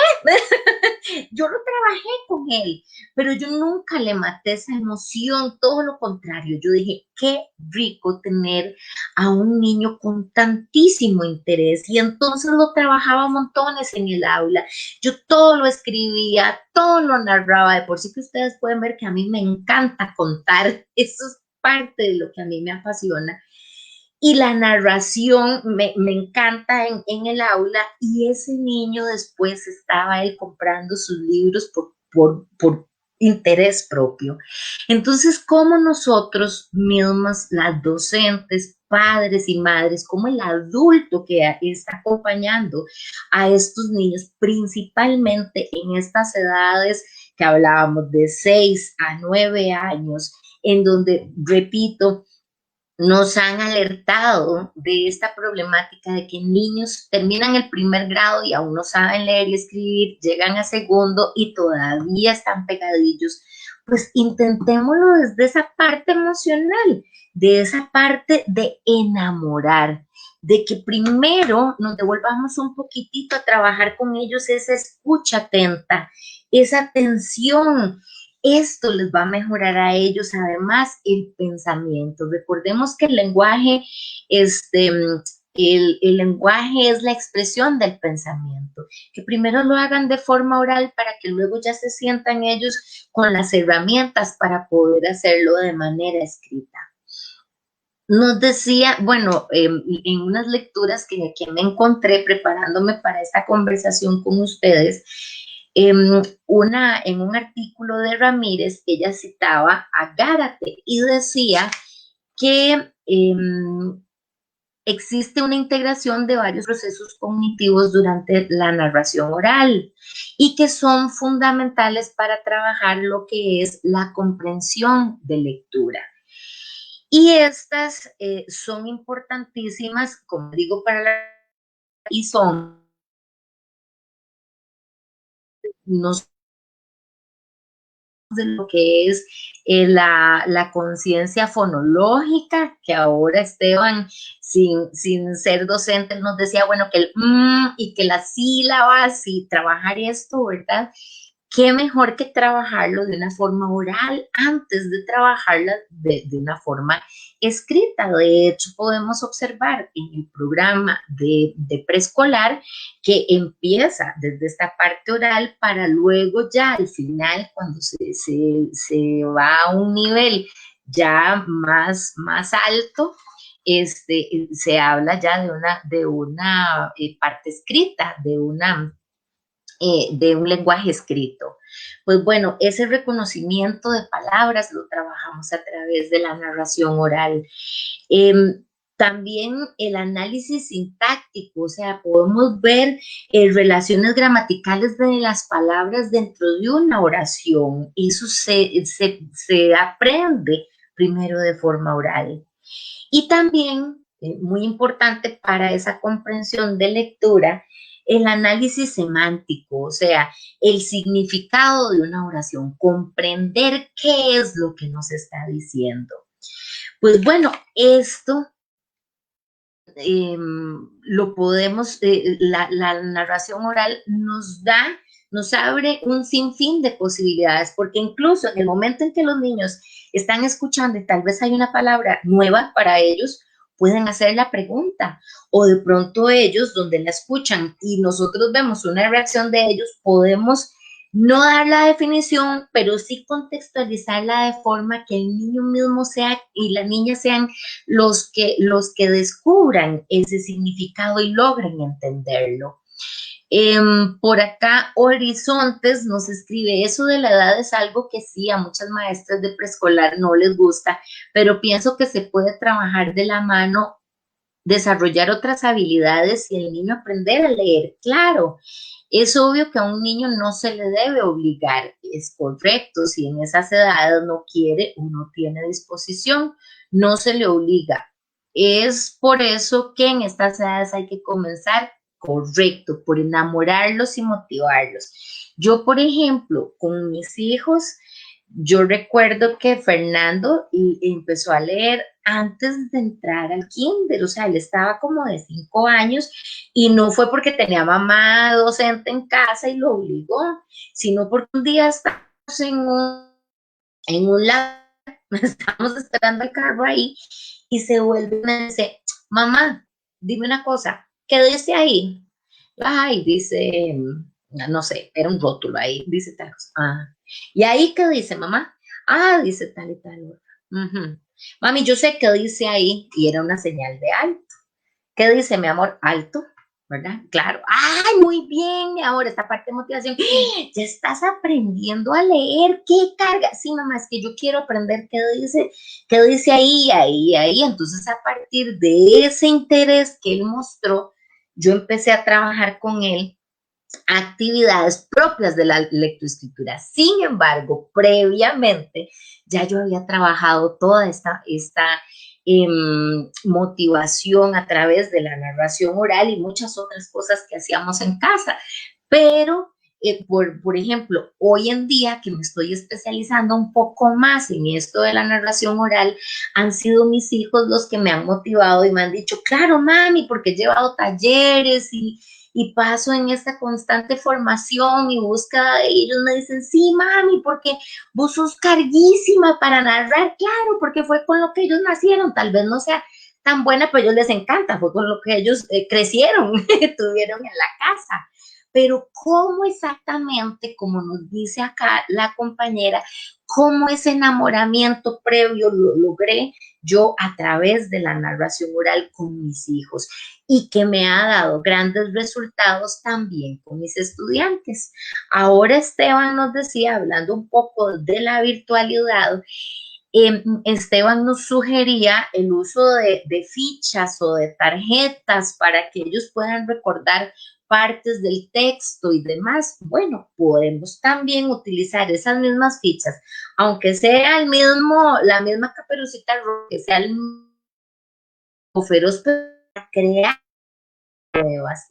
Yo lo trabajé con él, pero yo nunca le maté esa emoción, todo lo contrario. Yo dije, qué rico tener a un niño con tantísimo interés. Y entonces lo trabajaba montones en el aula. Yo todo lo escribía, todo lo narraba. De por sí que ustedes pueden ver que a mí me encanta contar. Eso es parte de lo que a mí me apasiona. Y la narración me encanta en el aula, y ese niño después estaba él comprando sus libros por interés propio. Entonces, como nosotros mismas, las docentes, padres y madres, como el adulto que está acompañando a estos niños, principalmente en estas edades que hablábamos de 6 a 9 años, en donde, repito, nos han alertado de esta problemática de que niños terminan el primer grado y aún no saben leer y escribir, llegan a segundo y todavía están pegadillos. Pues intentémoslo desde esa parte emocional, de esa parte de enamorar, de que primero nos devolvamos un poquitito a trabajar con ellos esa escucha atenta, esa atención. Esto les va a mejorar a ellos además el pensamiento. Recordemos que el lenguaje, el lenguaje es la expresión del pensamiento. Que primero lo hagan de forma oral para que luego ya se sientan ellos con las herramientas para poder hacerlo de manera escrita. Nos decía, bueno, en unas lecturas que me encontré preparándome para esta conversación con ustedes, en un artículo de Ramírez, ella citaba a Gárate y decía que existe una integración de varios procesos cognitivos durante la narración oral y que son fundamentales para trabajar lo que es la comprensión de lectura. Y estas son importantísimas, como digo, y son nos de lo que es la conciencia fonológica, que ahora Esteban, sin ser docente, nos decía, bueno, que el y que las sílabas y trabajar esto, ¿verdad? Qué mejor que trabajarlo de una forma oral antes de trabajarla de una forma escrita. De hecho, podemos observar en el programa de preescolar que empieza desde esta parte oral para luego ya al final, cuando se va a un nivel ya más alto, se habla ya de una parte escrita, de un lenguaje escrito. Pues bueno, ese reconocimiento de palabras lo trabajamos a través de la narración oral. También el análisis sintáctico, o sea, podemos ver relaciones gramaticales de las palabras dentro de una oración. Eso se aprende primero de forma oral. Y también, muy importante para esa comprensión de lectura, el análisis semántico, o sea, el significado de una oración, comprender qué es lo que nos está diciendo. Pues bueno, esto lo podemos, la narración oral nos abre un sinfín de posibilidades, porque incluso en el momento en que los niños están escuchando y tal vez hay una palabra nueva para ellos, pueden hacer la pregunta, o de pronto ellos, donde la escuchan y nosotros vemos una reacción de ellos, podemos no dar la definición, pero sí contextualizarla de forma que el niño mismo sea y la niña sean los que descubran ese significado y logren entenderlo. Por acá, Horizontes nos escribe, eso de la edad es algo que sí, a muchas maestras de preescolar no les gusta, pero pienso que se puede trabajar de la mano, desarrollar otras habilidades y el niño aprender a leer. Claro, es obvio que a un niño no se le debe obligar, es correcto, si en esas edades no quiere o no tiene disposición, no se le obliga. Es por eso que en estas edades hay que comenzar, correcto, por enamorarlos y motivarlos. Yo, por ejemplo, con mis hijos, yo recuerdo que Fernando empezó a leer antes de entrar al kinder, o sea, él estaba como de 5 años y no fue porque tenía mamá docente en casa y lo obligó, sino porque un día estábamos en un lado, estábamos esperando el carro ahí y se vuelve y me dice, mamá, dime una cosa, ¿qué dice ahí? Ay, dice, no sé, era un rótulo ahí, dice tal cosa. Ah. ¿Y ahí qué dice, mamá? Ah, dice tal y tal. Uh-huh. Mami, yo sé qué dice ahí y era una señal de alto. ¿Qué dice, mi amor? Alto, ¿verdad? Claro. ¡Ay, muy bien, mi amor! Esta parte de motivación. Ya estás aprendiendo a leer. ¿Qué carga? Sí, mamá, es que yo quiero aprender qué dice ahí, ahí, ahí. Entonces, a partir de ese interés que él mostró, yo empecé a trabajar con él actividades propias de la lectoescritura. Sin embargo, previamente ya yo había trabajado toda esta motivación a través de la narración oral y muchas otras cosas que hacíamos en casa. Pero, por ejemplo, hoy en día que me estoy especializando un poco más en esto de la narración oral, han sido mis hijos los que me han motivado y me han dicho, claro, mami, porque he llevado talleres y paso en esta constante formación y búsqueda de ellos. Me dicen, sí, mami, porque vos sos carguísima para narrar, claro, porque fue con lo que ellos nacieron, tal vez no sea tan buena, pero a ellos les encanta, fue con lo que ellos crecieron, tuvieron en la casa. Pero cómo exactamente, como nos dice acá la compañera, cómo ese enamoramiento previo lo logré yo a través de la narración oral con mis hijos y que me ha dado grandes resultados también con mis estudiantes. Ahora Esteban nos decía, hablando un poco de la virtualidad, Esteban nos sugería el uso de fichas o de tarjetas para que ellos puedan recordar partes del texto y demás. Bueno, podemos también utilizar esas mismas fichas, aunque sea la misma Caperucita Roja, que sea el mismo Feroz, para crear nuevas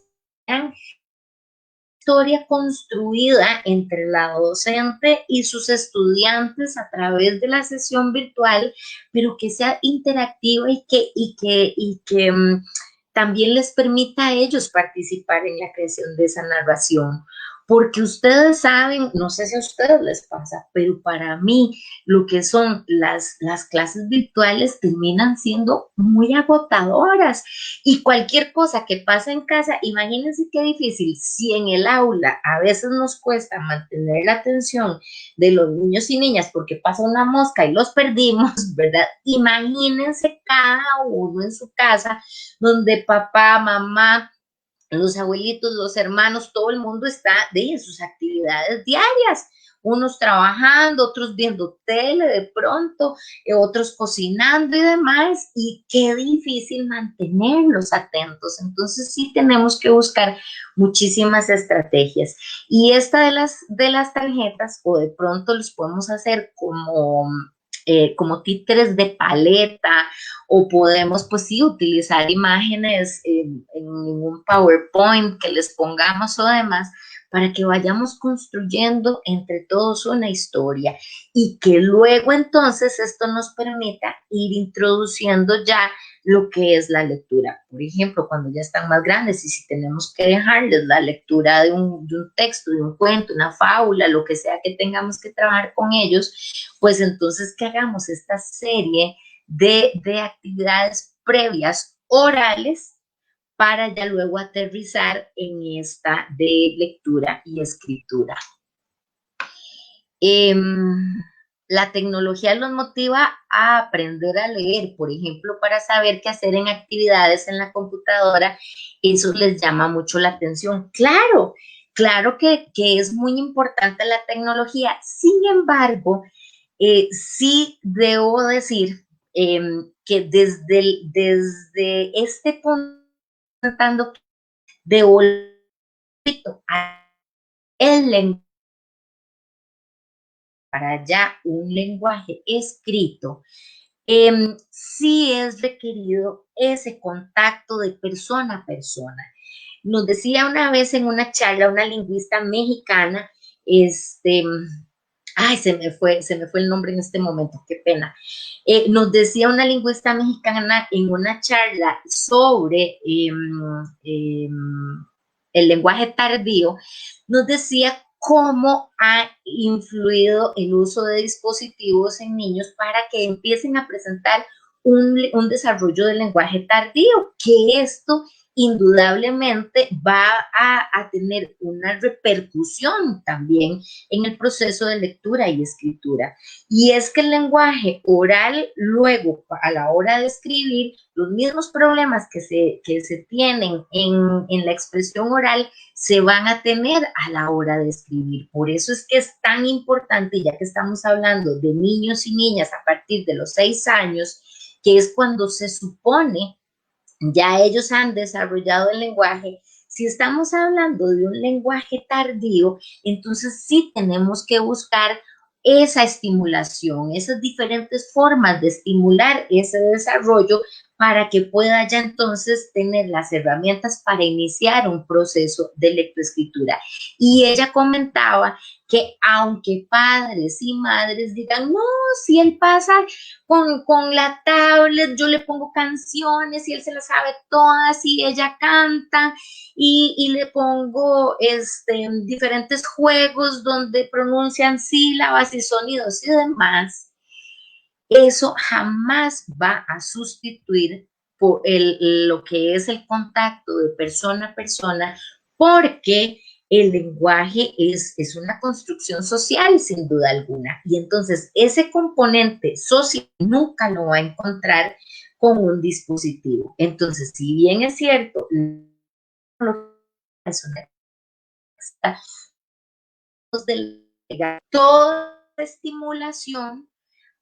historia construida entre la docente y sus estudiantes a través de la sesión virtual, pero que sea interactiva y que también les permita a ellos participar en la creación de esa narración. Porque ustedes saben, no sé si a ustedes les pasa, pero para mí lo que son las clases virtuales terminan siendo muy agotadoras y cualquier cosa que pasa en casa, imagínense qué difícil, si en el aula a veces nos cuesta mantener la atención de los niños y niñas porque pasa una mosca y los perdimos, ¿verdad? Imagínense cada uno en su casa donde papá, mamá, los abuelitos, los hermanos, todo el mundo está en sus actividades diarias, unos trabajando, otros viendo tele de pronto, otros cocinando y demás, y qué difícil mantenerlos atentos. Entonces sí tenemos que buscar muchísimas estrategias. Y esta de las tarjetas, o de pronto los podemos hacer como títeres de paleta, o podemos pues sí utilizar imágenes en un PowerPoint que les pongamos o demás para que vayamos construyendo entre todos una historia y que luego entonces esto nos permita ir introduciendo ya lo que es la lectura. Por ejemplo, cuando ya están más grandes y si tenemos que dejarles la lectura de un texto, de un cuento, una fábula, lo que sea que tengamos que trabajar con ellos, pues entonces que hagamos esta serie de actividades previas orales para ya luego aterrizar en esta de lectura y escritura. La tecnología los motiva a aprender a leer, por ejemplo, para saber qué hacer en actividades en la computadora, eso les llama mucho la atención. Claro, claro que es muy importante la tecnología, sin embargo, sí debo decir que desde este punto, tratando de volver a el lenguaje para ya un lenguaje escrito, sí es requerido ese contacto de persona a persona. Nos decía una vez en una charla una lingüista mexicana, ay, se me fue el nombre en este momento, qué pena. Nos decía una lingüista mexicana en una charla sobre el lenguaje tardío, nos decía cómo ha influido el uso de dispositivos en niños para que empiecen a presentar un desarrollo del lenguaje tardío, que esto indudablemente va a tener una repercusión también en el proceso de lectura y escritura. Y es que el lenguaje oral, luego, a la hora de escribir, los mismos problemas que se tienen en la expresión oral se van a tener a la hora de escribir. Por eso es que es tan importante, ya que estamos hablando de niños y niñas a partir de los 6 años, que es cuando se supone ya ellos han desarrollado el lenguaje. Si estamos hablando de un lenguaje tardío, entonces sí tenemos que buscar esa estimulación, esas diferentes formas de estimular ese desarrollo para que pueda ya entonces tener las herramientas para iniciar un proceso de lectoescritura. Y ella comentaba que aunque padres y madres digan, no, si él pasa con la tablet, yo le pongo canciones y él se las sabe todas y ella canta y le pongo diferentes juegos donde pronuncian sílabas y sonidos y demás. Eso jamás va a sustituir por lo que es el contacto de persona a persona, porque el lenguaje es una construcción social, sin duda alguna. Y entonces ese componente social nunca lo va a encontrar con un dispositivo. Entonces, si bien es cierto, es una toda estimulación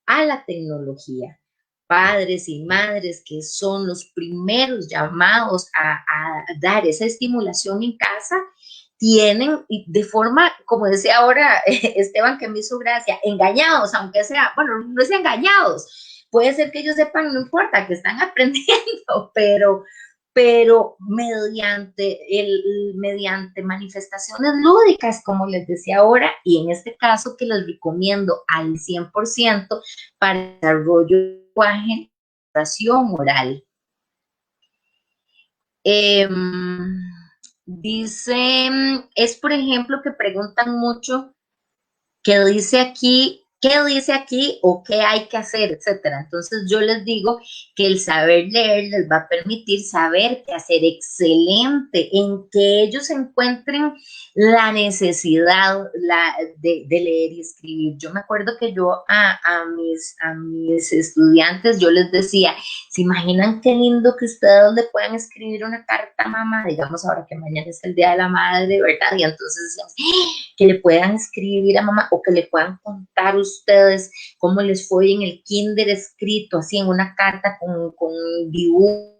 a la tecnología. Padres y madres que son los primeros llamados a dar esa estimulación en casa, tienen de forma, como decía ahora Esteban, que me hizo gracia, engañados, aunque sea, bueno, no es engañados, puede ser que ellos sepan, no importa, que están aprendiendo, pero mediante manifestaciones lúdicas, como les decía ahora, y en este caso que les recomiendo al 100% para el desarrollo de lenguaje, oral. Dice, es por ejemplo que preguntan mucho qué dice aquí o qué hay que hacer, etcétera. Entonces yo les digo que el saber leer les va a permitir saber qué hacer excelente, en que ellos encuentren la necesidad de leer y escribir. Yo me acuerdo que yo a mis estudiantes yo les decía, ¿se imaginan qué lindo que ustedes le puedan escribir una carta a mamá? Digamos ahora que mañana es el Día de la Madre, ¿verdad? Y entonces que le puedan escribir a mamá o que le puedan contar ustedes cómo les fue en el kinder escrito, así en una carta con dibujos.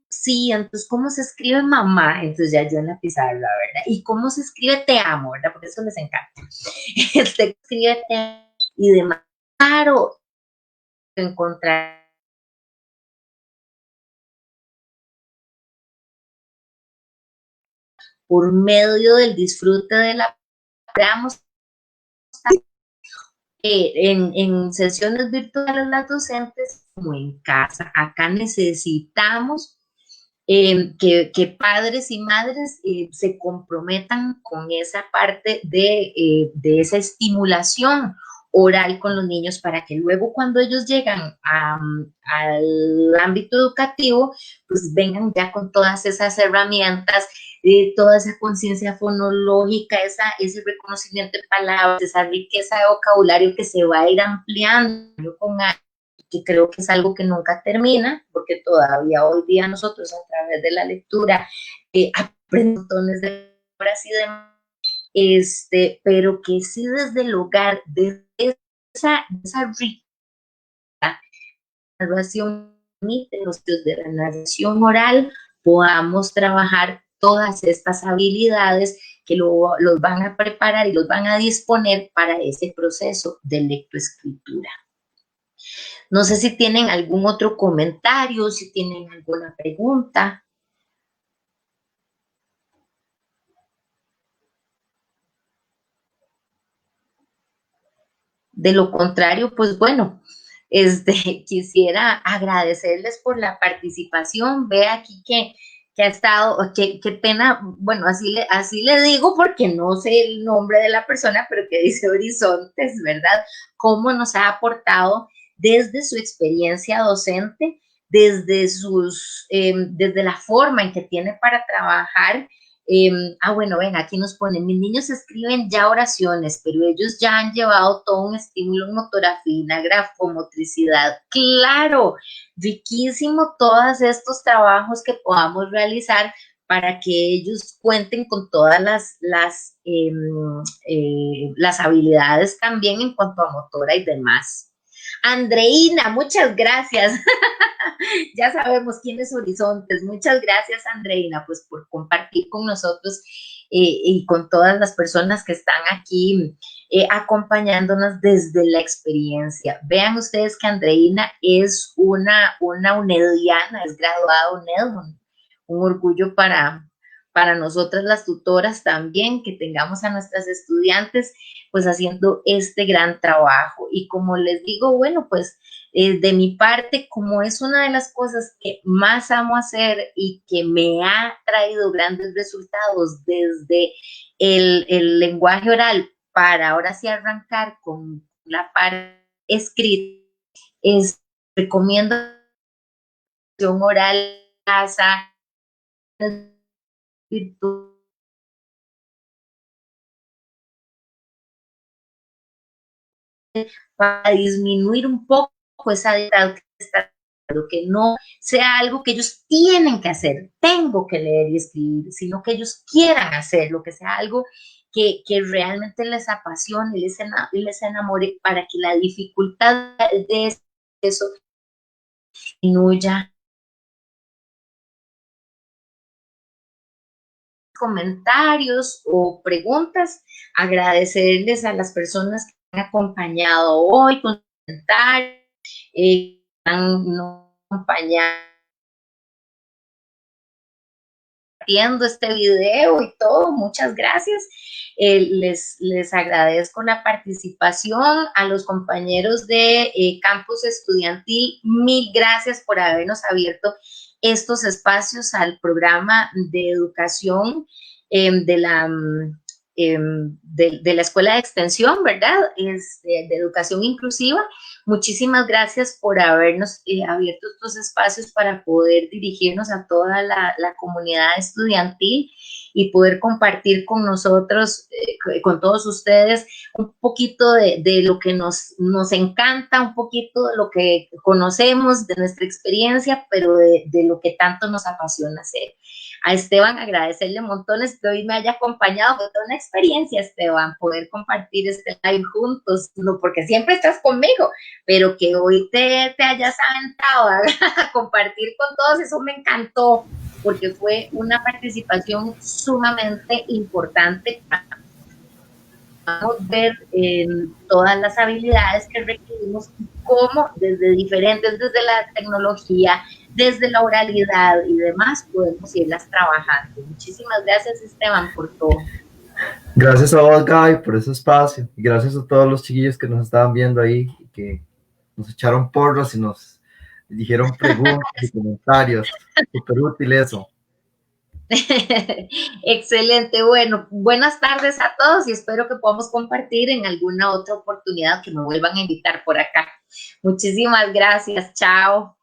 Sí, entonces, ¿cómo se escribe mamá? Entonces ya yo en la pizarra, ¿verdad? ¿Y cómo se escribe te amo, verdad? Porque eso les encanta. Escribe te amo y demás. Claro, encontrar por medio del disfrute de la podamos en sesiones virtuales las docentes como en casa. Acá necesitamos que padres y madres se comprometan con esa parte de esa estimulación oral con los niños para que luego cuando ellos llegan al ámbito educativo, pues vengan ya con todas esas herramientas, toda esa conciencia fonológica, ese reconocimiento de palabras, esa riqueza de vocabulario que se va a ir ampliando con años, que creo que es algo que nunca termina, porque todavía hoy día nosotros a través de la lectura aprendemos montones de palabras y demás, pero que sí desde el hogar, desde esa riqueza de narración, de la narración oral, podamos trabajar todas estas habilidades que los van a preparar y los van a disponer para ese proceso de lectoescritura. No sé si tienen algún otro comentario, si tienen alguna pregunta. De lo contrario, pues bueno, quisiera agradecerles por la participación. Ve aquí que ha estado, qué pena, bueno, así le digo porque no sé el nombre de la persona, pero que dice Horizontes, ¿verdad? Cómo nos ha aportado desde su experiencia docente, desde la forma en que tiene para trabajar. Bueno, ven, aquí nos ponen, mis niños escriben ya oraciones, pero ellos ya han llevado todo un estímulo en motora fina, grafomotricidad. Claro, riquísimo todos estos trabajos que podamos realizar para que ellos cuenten con todas las habilidades también en cuanto a motora y demás. Andreina, muchas gracias. Ya sabemos quién es Horizontes. Muchas gracias, Andreina, pues por compartir con nosotros y con todas las personas que están aquí acompañándonos desde la experiencia. Vean ustedes que Andreina es una unediana, es graduada UNED, un orgullo para nosotras las tutoras también, que tengamos a nuestras estudiantes pues haciendo este gran trabajo. Y como les digo, bueno, pues de mi parte, como es una de las cosas que más amo hacer y que me ha traído grandes resultados desde el lenguaje oral para ahora sí arrancar con la parte escrita, recomiendo oral casa, virtud, para disminuir un poco esa dificultad que está, que no sea algo que ellos tienen que hacer, tengo que leer y escribir, sino que ellos quieran hacerlo, que sea algo que realmente les apasione, les enamore, para que la dificultad de eso disminuya. Comentarios o preguntas, agradecerles a las personas que han acompañado hoy con comentarios, han acompañado este video y todo, muchas gracias. Les agradezco la participación. A los compañeros de Campus Estudiantil, mil gracias por habernos abierto estos espacios al programa de educación de la Escuela de Extensión, ¿verdad? De educación inclusiva. Muchísimas gracias por habernos abierto estos espacios para poder dirigirnos a toda la comunidad estudiantil y poder compartir con nosotros, con todos ustedes, un poquito de lo que nos encanta, un poquito de lo que conocemos, de nuestra experiencia, pero de lo que tanto nos apasiona hacer. A Esteban, agradecerle montones que hoy me haya acompañado. Fue toda una experiencia, Esteban, poder compartir este live juntos, no porque siempre estás conmigo, pero que hoy te hayas aventado a compartir con todos, eso me encantó, porque fue una participación sumamente importante para ver todas las habilidades que requerimos, como desde la tecnología, desde la oralidad y demás podemos irlas trabajando. Muchísimas gracias, Esteban, por todo.
Gracias a vos, Gaby, por ese espacio. Y gracias a todos los chiquillos que nos estaban viendo ahí y que nos echaron porras y nos dijeron preguntas y comentarios. Súper útil eso.
Excelente, bueno, buenas tardes a todos y espero que podamos compartir en alguna otra oportunidad que me vuelvan a invitar por acá. Muchísimas gracias, chao.